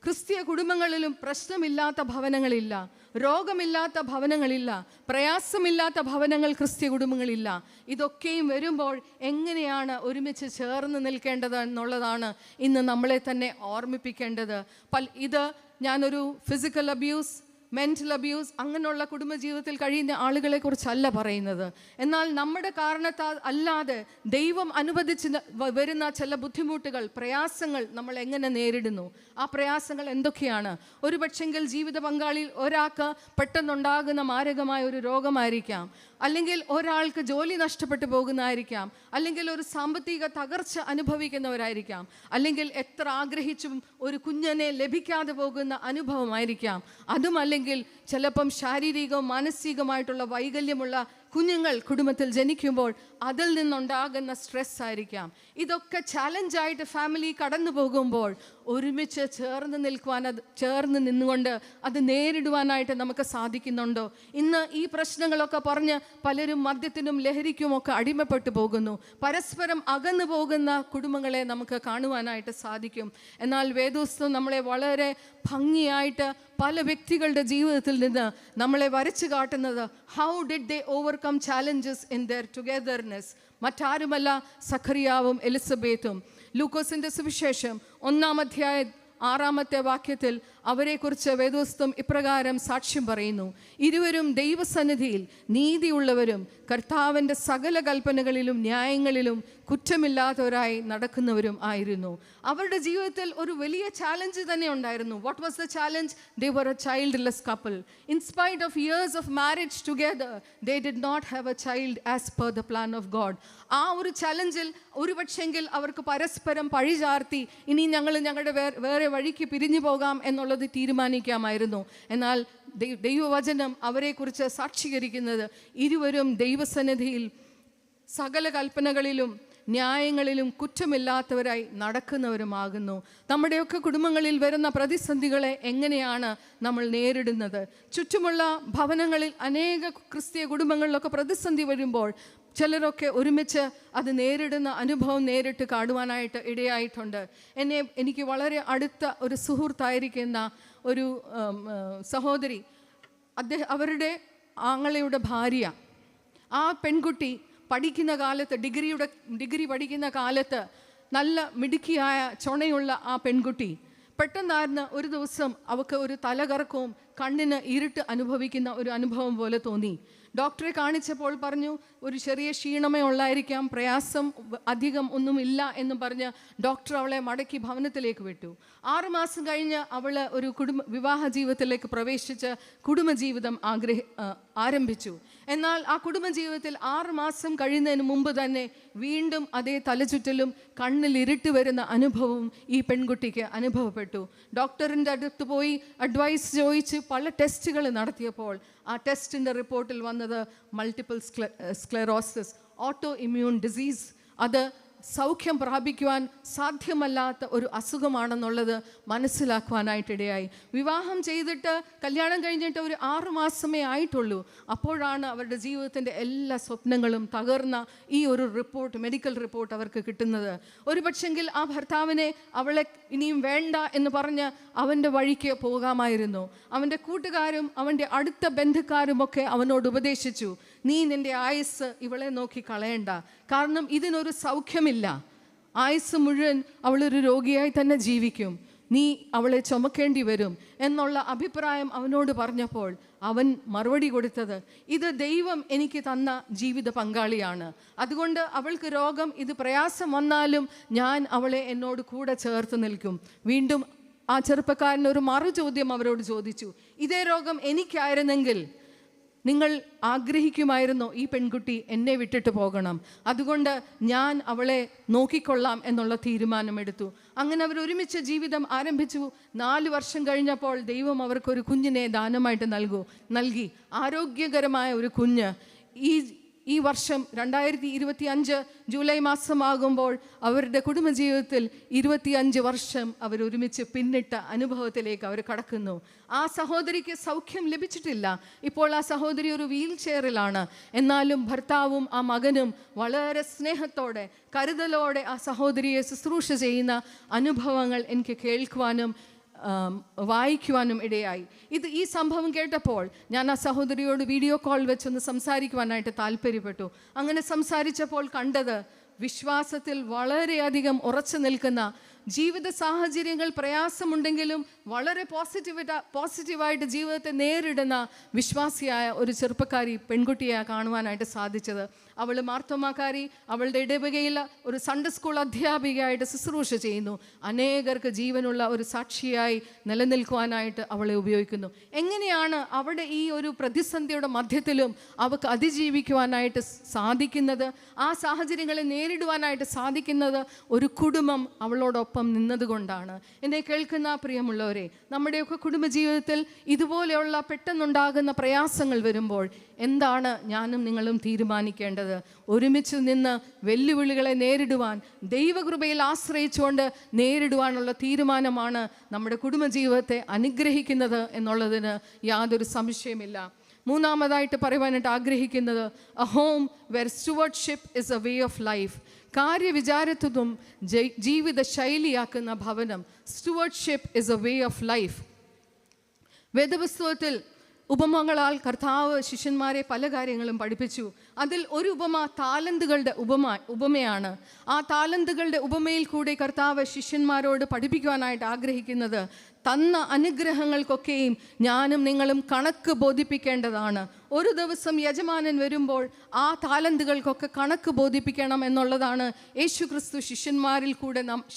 ക്രിസ്തീയ കുടുംബങ്ങളിലും പ്രശ്നമില്ലാത്ത ഭവനങ്ങളില്ല, രോഗമില്ലാത്ത ഭവനങ്ങളില്ല, പ്രയാസമില്ലാത്ത ഭവനങ്ങൾ ക്രിസ്തീയ കുടുംബങ്ങളില്ല. ഇതൊക്കെയും വരുമ്പോൾ എങ്ങനെയാണ് ഒരുമിച്ച് ചേർന്ന് നിൽക്കേണ്ടത് എന്നുള്ളതാണ് ഇന്ന് നമ്മളെ തന്നെ ഓർമ്മിപ്പിക്കേണ്ടത്. ഇത് ഞാനൊരു ഫിസിക്കൽ അബ്യൂസ്, മെൻ്റൽ അബ്യൂസ് അങ്ങനെയുള്ള കുടുംബജീവിതത്തിൽ കഴിയുന്ന ആളുകളെ കുറിച്ചല്ല പറയുന്നത്. എന്നാൽ നമ്മുടെ കാരണത്താൽ അല്ലാതെ ദൈവം അനുവദിച്ച് വരുന്ന ചില ബുദ്ധിമുട്ടുകൾ, പ്രയാസങ്ങൾ നമ്മൾ എങ്ങനെ നേരിടുന്നു? ആ പ്രയാസങ്ങൾ എന്തൊക്കെയാണ്? ഒരു പക്ഷെങ്കിൽ ജീവിത പങ്കാളിയിൽ ഒരാൾക്ക് പെട്ടെന്നുണ്ടാകുന്ന മാരകമായ ഒരു രോഗമായിരിക്കാം, അല്ലെങ്കിൽ ഒരാൾക്ക് ജോലി നഷ്ടപ്പെട്ടു പോകുന്നതായിരിക്കാം, അല്ലെങ്കിൽ ഒരു സാമ്പത്തിക തകർച്ച അനുഭവിക്കുന്നവരായിരിക്കാം, അല്ലെങ്കിൽ എത്ര ആഗ്രഹിച്ചും ഒരു കുഞ്ഞിനെ ലഭിക്കാതെ പോകുന്ന അനുഭവമായിരിക്കാം. അതുമല്ലെങ്കിൽ ചിലപ്പം ശാരീരികവും മാനസികമായിട്ടുള്ള വൈകല്യമുള്ള കുഞ്ഞുങ്ങൾ കുടുംബത്തിൽ ജനിക്കുമ്പോൾ അതിൽ നിന്നുണ്ടാകുന്ന സ്ട്രെസ് ആയിരിക്കാം. ഇതൊക്കെ ചാലഞ്ചായിട്ട് ഫാമിലി കടന്നു പോകുമ്പോൾ ഒരുമിച്ച് ചേർന്ന് നിന്നുകൊണ്ട് അത് നേരിടുവാനായിട്ട് നമുക്ക് സാധിക്കുന്നുണ്ടോ? ഇന്ന് ഈ പ്രശ്നങ്ങളൊക്കെ പറഞ്ഞ് പലരും മദ്യത്തിനും ലഹരിക്കുമൊക്കെ അടിമപ്പെട്ടു പോകുന്നു. പരസ്പരം അകന്നു പോകുന്ന കുടുംബങ്ങളെ നമുക്ക് കാണുവാനായിട്ട് സാധിക്കും. എന്നാൽ വേദപുസ്തകം നമ്മളെ വളരെ ഭംഗിയായിട്ട് പല വ്യക്തികളുടെ ജീവിതത്തിൽ നിന്ന് നമ്മളെ വരച്ചു കാട്ടുന്നത് how did they overcome challenges in their togetherness. മറ്റാരുമല്ല, സഖറിയാവും എലിസബത്തും. ലൂക്കോസിൻ്റെ സുവിശേഷം 1-ാം അധ്യായം 6-ാമത്തെ വാക്യത്തിൽ അവരെക്കുറിച്ച് വേദോസ്തം ഇപ്രകാരം സാക്ഷ്യം പറയുന്നു: ഇരുവരും ദൈവസന്നിധിയിൽ നീതിയുള്ളവരും കർത്താവിൻ്റെ സകല കൽപ്പനകളിലും ന്യായങ്ങളിലും കുറ്റമില്ലാത്തവരായി നടക്കുന്നവരും ആയിരുന്നു. അവരുടെ ജീവിതത്തിൽ ഒരു വലിയ ചാലഞ്ച് തന്നെ ഉണ്ടായിരുന്നു. What was the challenge? They were a childless couple. In spite of years of marriage together, they did not have a child as per the plan of God. ആ ഒരു ചലഞ്ചിൽ ഒരുപക്ഷെങ്കിൽ അവർക്ക് പരസ്പരം പഴിചാർത്തി ഇനി ഞങ്ങൾ ഞങ്ങളുടെ വേറെ വഴിക്ക് പിരിഞ്ഞു പോകാം എന്നുള്ളത് തീരുമാനിക്കാമായിരുന്നു. എന്നാൽ ദൈവവചനം അവരെക്കുറിച്ച് സാക്ഷീകരിക്കുന്നത് ഇരുവരും ദൈവസന്നിധിയിൽ സകല കൽപ്പനകളിലും ന്യായങ്ങളിലും കുറ്റമില്ലാത്തവരായി നടക്കുന്നവരുമാകുന്നു. നമ്മുടെയൊക്കെ കുടുംബങ്ങളിൽ വരുന്ന പ്രതിസന്ധികളെ എങ്ങനെയാണ് നമ്മൾ നേരിടുന്നത്? ചുറ്റുമുള്ള ഭവനങ്ങളിൽ അനേക ക്രിസ്തീയ കുടുംബങ്ങളിലൊക്കെ പ്രതിസന്ധി വരുമ്പോൾ ചിലരൊക്കെ ഒരുമിച്ച് അത് നേരിടുന്ന അനുഭവം നേരിട്ട് കാണുവാനായിട്ട് ഇടയായിട്ടുണ്ട്. എനിക്ക് വളരെ അടുത്ത ഒരു സുഹൃത്തായിരിക്കുന്ന ഒരു സഹോദരി, അവരുടെ ആങ്ങളയുടെ ഭാര്യ, ആ പെൺകുട്ടി പഠിക്കുന്ന കാലത്ത് ഡിഗ്രി പഠിക്കുന്ന കാലത്ത് നല്ല മിടുക്കിയായ ചുണയുള്ള ആ പെൺകുട്ടി പെട്ടെന്നായിരുന്നു ഒരു ദിവസം അവൾക്ക് ഒരു തലകറക്കവും കണ്ണിന് ഇരുട്ട് അനുഭവിക്കുന്ന ഒരു അനുഭവം പോലെ തോന്നി. ഡോക്ടറെ കാണിച്ചപ്പോൾ പറഞ്ഞു ഒരു ചെറിയ ക്ഷീണമേ ഉള്ളായിരിക്കാം, പ്രയാസം അധികം ഒന്നുമില്ല എന്ന് പറഞ്ഞ് ഡോക്ടർ അവളെ മടക്കി ഭവനത്തിലേക്ക് വിട്ടു. 6 മാസം കഴിഞ്ഞ് അവൾ ഒരു വിവാഹ ജീവിതത്തിലേക്ക് പ്രവേശിച്ച് കുടുംബജീവിതം ആരംഭിച്ചു. എന്നാൽ ആ കുടുംബജീവിതത്തിൽ 6 മാസം കഴിയുന്നതിന് മുമ്പ് തന്നെ വീണ്ടും അതേ തലചുറ്റലും കണ്ണിൽ ഇരുട്ട് വരുന്ന അനുഭവം ഈ പെൺകുട്ടിക്ക് അനുഭവപ്പെട്ടു. ഡോക്ടറിൻ്റെ അടുത്ത് പോയി അഡ്വൈസ് ചോദിച്ച് പല ടെസ്റ്റുകൾ നടത്തിയപ്പോൾ ആ ടെസ്റ്റിൻ്റെ റിപ്പോർട്ടിൽ വന്നത് multiple sclerosis, auto immune disease, അത് സൗഖ്യം പ്രാപിക്കുവാൻ സാധ്യമല്ലാത്ത ഒരു അസുഖമാണെന്നുള്ളത് മനസ്സിലാക്കുവാനായിട്ടിടയായി. വിവാഹം ചെയ്തിട്ട് കല്യാണം കഴിഞ്ഞിട്ട് ഒരു 6 മാസമേ ആയിട്ടുള്ളൂ. അപ്പോഴാണ് അവരുടെ ജീവിതത്തിൻ്റെ എല്ലാ സ്വപ്നങ്ങളും തകർന്ന ഈ ഒരു റിപ്പോർട്ട്, മെഡിക്കൽ റിപ്പോർട്ട് അവർക്ക് കിട്ടുന്നത്. ഒരു പക്ഷെങ്കിൽ ആ ഭർത്താവിനെ അവളെ ഇനിയും വേണ്ട എന്ന് പറഞ്ഞ് അവൻ്റെ വഴിക്ക് പോകാമായിരുന്നു. അവൻ്റെ കൂട്ടുകാരും അവൻ്റെ അടുത്ത ബന്ധുക്കാരുമൊക്കെ അവനോട് ഉപദേശിച്ചു, നീ നിൻ്റെ ആയുസ് ഇവളെ നോക്കി കളയണ്ട, കാരണം ഇതിനൊരു സൗഖ്യമില്ല, ആയുസ് മുഴുവൻ അവളൊരു രോഗിയായി തന്നെ ജീവിക്കും, നീ അവളെ ചുമക്കേണ്ടി വരും എന്നുള്ള അഭിപ്രായം അവനോട് പറഞ്ഞപ്പോൾ അവൻ മറുപടി കൊടുത്തത്, ഇത് ദൈവം എനിക്ക് തന്ന ജീവിത പങ്കാളിയാണ്, അതുകൊണ്ട് അവൾക്ക് രോഗം ഇത് പ്രയാസം വന്നാലും ഞാൻ അവളെ എന്നോട് കൂടെ ചേർത്ത് നിൽക്കും. വീണ്ടും ആ ചെറുപ്പക്കാരൻ ഒരു മറുചോദ്യം അവരോട് ചോദിച്ചു, ഇതേ രോഗം എനിക്കായിരുന്നെങ്കിൽ നിങ്ങൾ ആഗ്രഹിക്കുമായിരുന്നോ ഈ പെൺകുട്ടി എന്നെ വിട്ടിട്ട് പോകണം? അതുകൊണ്ട് ഞാൻ അവളെ നോക്കിക്കൊള്ളാം എന്നുള്ള തീരുമാനമെടുത്തു. അങ്ങനെ അവർ ഒരുമിച്ച് ജീവിതം ആരംഭിച്ചു. 4 വർഷം കഴിഞ്ഞപ്പോൾ ദൈവം അവർക്കൊരു കുഞ്ഞിനെ ദാനമായിട്ട് നൽകി. ആരോഗ്യകരമായ ഒരു കുഞ്ഞ്. ഈ വർഷം 2025 ജൂലൈ മാസമാകുമ്പോൾ അവരുടെ കുടുംബജീവിതത്തിൽ 25 വർഷം അവരൊരുമിച്ച് പിന്നിട്ട അനുഭവത്തിലേക്ക് അവർ കടക്കുന്നു. ആ സഹോദരിക്ക് സൗഖ്യം ലഭിച്ചിട്ടില്ല. ഇപ്പോൾ ആ സഹോദരി ഒരു വീൽ ചെയറിലാണ്. എന്നാലും ഭർത്താവും ആ മകനും വളരെ സ്നേഹത്തോടെ കരുതലോടെ ആ സഹോദരിയെ ശുശ്രൂഷ ചെയ്യുന്ന അനുഭവങ്ങൾ എനിക്ക് കേൾക്കുവാനും വായിക്കുവാനും ഇടയായി. ഈ സംഭവം കേട്ടപ്പോൾ ഞാൻ ആ സഹോദരിയോട് വീഡിയോ കോൾ വെച്ചൊന്ന് സംസാരിക്കുവാനായിട്ട് താല്പര്യപ്പെട്ടു. അങ്ങനെ സംസാരിച്ചപ്പോൾ കണ്ടത് വിശ്വാസത്തിൽ വളരെയധികം ഉറച്ചു നിൽക്കുന്ന, ജീവിത സാഹചര്യങ്ങൾ പ്രയാസമുണ്ടെങ്കിലും വളരെ പോസിറ്റീവായിട്ട് ജീവിതത്തെ നേരിടുന്ന വിശ്വാസിയായ ഒരു ചെറുപ്പക്കാരി പെൺകുട്ടിയെ കാണുവാനായിട്ട് സാധിച്ചത്. അവൾ മാർത്തോമാക്കാരി, അവളുടെ ഇടവകയിൽ ഒരു സൺഡേ സ്കൂൾ അധ്യാപികയായിട്ട് ശുശ്രൂഷ ചെയ്യുന്നു. അനേകർക്ക് ജീവനുള്ള ഒരു സാക്ഷിയായി നിലനിൽക്കുവാനായിട്ട് അവളെ ഉപയോഗിക്കുന്നു. എങ്ങനെയാണ് അവിടെ ഈ ഒരു പ്രതിസന്ധിയുടെ മധ്യത്തിലും അവൾക്ക് അതിജീവിക്കുവാനായിട്ട് സാധിക്കുന്നത്? ആ സാഹചര്യങ്ങളെ നേരിടുവാനായിട്ട് സാധിക്കുന്നത് ഒരു കുടുംബം അവളോടൊപ്പം നിന്നതുകൊണ്ടാണ്. എന്നെ കേൾക്കുന്ന പ്രിയമുള്ളവരെ, നമ്മുടെയൊക്കെ കുടുംബജീവിതത്തിൽ ഇതുപോലെയുള്ള പെട്ടെന്നുണ്ടാകുന്ന പ്രയാസങ്ങൾ വരുമ്പോൾ എന്താണ് ഞാനും നിങ്ങളും തീരുമാനിക്കേണ്ടത്? ഒരുമിച്ച് നിന്ന് വെല്ലുവിളികളെ നേരിടുവാൻ, ദൈവകൃപയിൽ ആശ്രയിച്ചുകൊണ്ട് നേരിടുവാനുള്ള തീരുമാനമാണ് നമ്മുടെ കുടുംബജീവിതത്തെ അനുഗ്രഹിക്കുന്നത് എന്നുള്ളതിന് യാതൊരു സംശയമില്ല. മൂന്നാമതായിട്ട് പറയുവാനായിട്ട് ആഗ്രഹിക്കുന്നത്, a home where stewardship is a way of life. കാര്യവിചാരത്വം ജീവിത ശൈലിയാക്കുന്ന ഭവനം. Stewardship is a way of life. വേദപുസ്തകത്തിൽ ഉപമകളാൽ കർത്താവ് ശിഷ്യന്മാരെ പല കാര്യങ്ങളും പഠിപ്പിച്ചു. അതിൽ ഒരു ഉപമ താലന്തുകളുടെ ഉപമയാണ്. ആ താലന്തുകളുടെ ഉപമയിൽ കൂടി കർത്താവ് ശിഷ്യന്മാരോട് പഠിപ്പിക്കുവാനായിട്ട് ആഗ്രഹിക്കുന്നത്, തന്ന അനുഗ്രഹങ്ങൾക്കൊക്കെയും ഞാനും നിങ്ങളും കണക്ക് ബോധിപ്പിക്കേണ്ടതാണ്. ഒരു ദിവസം യജമാനൻ വരുമ്പോൾ ആ താലന്തുകൾക്കൊക്കെ കണക്ക് ബോധിപ്പിക്കണം എന്നുള്ളതാണ് യേശു ക്രിസ്തു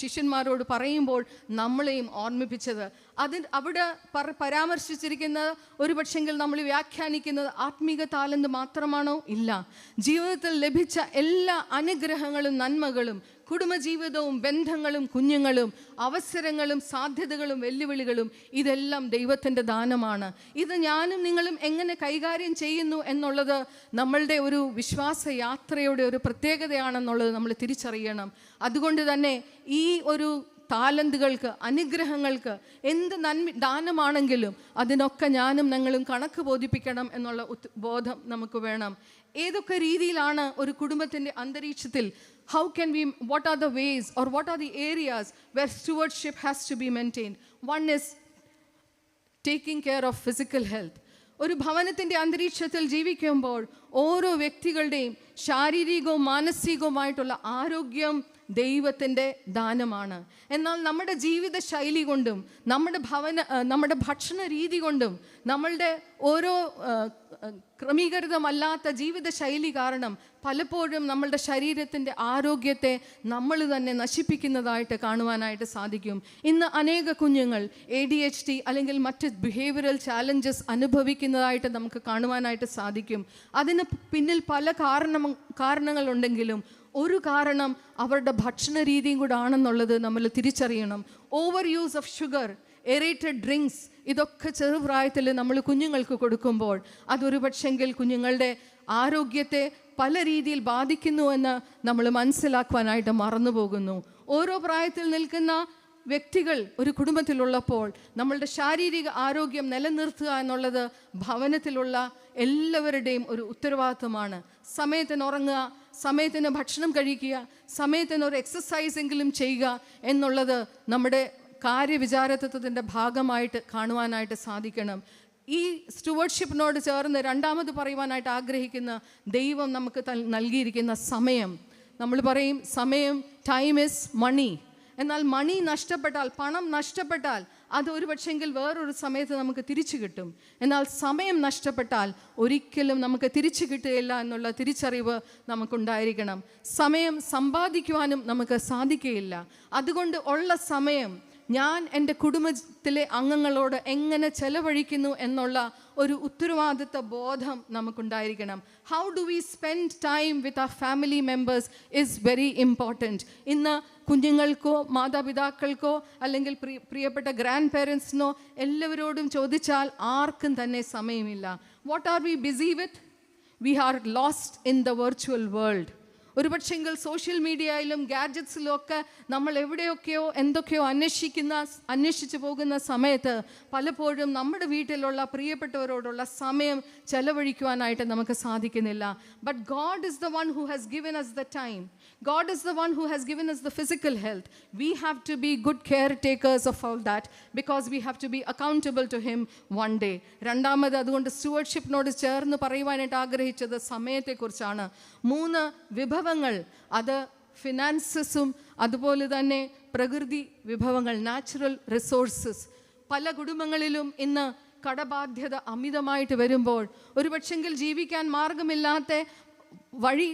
ശിഷ്യന്മാരോട് പറയുമ്പോൾ നമ്മളെയും ഓർമ്മിപ്പിച്ചത്. അവിടെ പരാമർശിച്ചിരിക്കുന്ന ഒരു പക്ഷെങ്കിൽ നമ്മൾ വ്യാഖ്യാനിക്കുന്നത് ആത്മീക താലന്ത് മാത്രമാണോ? ഇല്ല. ജീവിതത്തിൽ ലഭിച്ച എല്ലാ അനുഗ്രഹങ്ങളും നന്മകളും, കുടുംബജീവിതവും, ബന്ധങ്ങളും, കുഞ്ഞുങ്ങളും, അവസരങ്ങളും, സാധ്യതകളും, വെല്ലുവിളികളും, ഇതെല്ലാം ദൈവത്തിൻ്റെ ദാനമാണ്. ഇത് ഞാനും നിങ്ങളും എങ്ങനെ കൈകാര്യം ചെയ്യുന്നു എന്നുള്ളത് നമ്മളുടെ ഒരു വിശ്വാസ യാത്രയുടെ ഒരു പ്രത്യേകതയാണെന്നുള്ളത് നമ്മൾ തിരിച്ചറിയണം. അതുകൊണ്ട് തന്നെ ഈ ഒരു താലന്തുകൾക്ക്, അനുഗ്രഹങ്ങൾക്ക്, എന്ത് ദാനമാണെങ്കിലും അതിനൊക്കെ ഞാനും ഞങ്ങളും കണക്ക് ബോധിപ്പിക്കണം എന്നുള്ള ബോധം നമുക്ക് വേണം. ഏതൊക്കെ രീതിയിലാണ് ഒരു കുടുംബത്തിൻ്റെ അന്തരീക്ഷത്തിൽ what are the ways or what are the areas where stewardship has to be maintained? One is taking care of physical health. ഒരു ഭവനത്തിൻ്റെ അന്തരീക്ഷത്തിൽ ജീവിക്കുമ്പോൾ ഓരോ വ്യക്തികളുടെയും ശാരീരികവും മാനസികവുമായിട്ടുള്ള ആരോഗ്യം ദൈവത്തിൻ്റെ ദാനമാണ്. എന്നാൽ നമ്മുടെ ജീവിത ശൈലി കൊണ്ടും നമ്മുടെ ഭക്ഷണ രീതി കൊണ്ടും നമ്മളുടെ ഓരോ ക്രമീകൃതമല്ലാത്ത ജീവിത ശൈലി കാരണം പലപ്പോഴും നമ്മളുടെ ശരീരത്തിൻ്റെ ആരോഗ്യത്തെ നമ്മൾ തന്നെ നശിപ്പിക്കുന്നതായിട്ട് കാണുവാനായിട്ട് സാധിക്കും. ഇന്ന് അനേക കുഞ്ഞുങ്ങൾ ADHD അല്ലെങ്കിൽ മറ്റ് ബിഹേവിയറൽ ചാലഞ്ചസ് അനുഭവിക്കുന്നതായിട്ട് നമുക്ക് കാണുവാനായിട്ട് സാധിക്കും. അതിന് പിന്നിൽ പല കാരണങ്ങളുണ്ടെങ്കിലും ഒരു കാരണം അവരുടെ ഭക്ഷണ രീതിയും കൂടെ ആണെന്നുള്ളത് നമ്മൾ തിരിച്ചറിയണം. Over use of sugar, aerated drinks, ഇതൊക്കെ ചെറുപ്രായത്തിൽ നമ്മൾ കുഞ്ഞുങ്ങൾക്ക് കൊടുക്കുമ്പോൾ അതൊരു പക്ഷെങ്കിൽ കുഞ്ഞുങ്ങളുടെ ആരോഗ്യത്തെ പല രീതിയിൽ ബാധിക്കുന്നുവെന്ന് നമ്മൾ മനസ്സിലാക്കുവാനായിട്ട് മറന്നു പോകുന്നു. ഓരോ പ്രായത്തിൽ നിൽക്കുന്ന വ്യക്തികൾ ഒരു കുടുംബത്തിലുള്ളപ്പോൾ നമ്മളുടെ ശാരീരിക ആരോഗ്യം നിലനിർത്തുക എന്നുള്ളത് ഭവനത്തിലുള്ള എല്ലാവരുടെയും ഒരു ഉത്തരവാദിത്വമാണ്. സമയത്തിന് ഉറങ്ങുക, സമയത്തിന് ഭക്ഷണം കഴിക്കുക, സമയത്തിന് ഒരു എക്സസൈസെങ്കിലും ചെയ്യുക എന്നുള്ളത് നമ്മുടെ കാര്യവിചാരത്വത്തിൻ്റെ ഭാഗമായിട്ട് കാണുവാനായിട്ട് സാധിക്കണം. ഈ സ്റ്റുവർഡ്ഷിപ്പിനോട് ചേർന്ന് രണ്ടാമത് പറയുവാനായിട്ട് ആഗ്രഹിക്കുന്ന ദൈവം നമുക്ക് നൽകിയിരിക്കുന്ന സമയം. നമ്മൾ പറയും സമയം, ടൈം ഈസ് മണി. എന്നാൽ മണി നഷ്ടപ്പെട്ടാൽ, പണം നഷ്ടപ്പെട്ടാൽ അത് ഒരു പക്ഷെങ്കിൽ വേറൊരു സമയത്ത് നമുക്ക് തിരിച്ചു കിട്ടും. എന്നാൽ സമയം നഷ്ടപ്പെട്ടാൽ ഒരിക്കലും നമുക്ക് തിരിച്ചു കിട്ടുകയില്ല എന്നുള്ള തിരിച്ചറിവ് നമുക്കുണ്ടായിരിക്കണം. സമയം സമ്പാദിക്കുവാനും നമുക്ക് സാധിക്കുകയില്ല. അതുകൊണ്ട് ഉള്ള സമയം ഞാൻ എൻ്റെ കുടുംബത്തിലെ അംഗങ്ങളോട് എങ്ങനെ ചെലവഴിക്കുന്നു എന്നുള്ള ഒരു ഉത്തരവാദിത്ത ബോധം നമുക്കുണ്ടായിരിക്കണം. How do we spend time with our family members is very important. ഇന്ന് കുഞ്ഞുങ്ങൾക്കോ മാതാപിതാക്കൾക്കോ അല്ലെങ്കിൽ പ്രിയപ്പെട്ട ഗ്രാൻഡ് പേരൻസിനോ എല്ലാവരോടും ചോദിച്ചാൽ ആർക്കും തന്നെ സമയമില്ല. What are we busy with? We are lost in the virtual world. ഒരുപക്ഷെങ്കിൽ സോഷ്യൽ മീഡിയയിലും ഗാഡ്ജറ്റ്സിലും ഒക്കെ നമ്മൾ എവിടെയൊക്കെയോ എന്തൊക്കെയോ അന്വേഷിച്ചു പോകുന്ന സമയത്ത് പലപ്പോഴും നമ്മുടെ വീട്ടിലുള്ള പ്രിയപ്പെട്ടവരോടുള്ള സമയം ചെലവഴിക്കുവാനായിട്ട് നമുക്ക് സാധിക്കുന്നില്ല. But God is the one who has given us the time. God is the one who has given us the physical health. We have to be good caretakers of all that because we have to be accountable to him one day. രണ്ടാമത് അതുകൊണ്ട് സ്റ്റുവർഡ്ഷിപ്പിനോട് ചേർന്ന് പറയുവാനായിട്ട് ആഗ്രഹിച്ചത് സമയത്തെക്കുറിച്ചാണ്. 3 വിഭവങ്ങൾ, അത് ഫിനാൻസസും അതുപോലെ തന്നെ പ്രകൃതി വിഭവങ്ങൾ, നാച്ചുറൽ റിസോഴ്സസ്. പല കുടുംബങ്ങളിലും ഇന്ന് കടബാധ്യത അമിതമായിട്ട് വരുമ്പോൾ ഒരുപക്ഷെങ്കിൽ ജീവിക്കാൻ മാർഗമില്ലാത്ത വഴി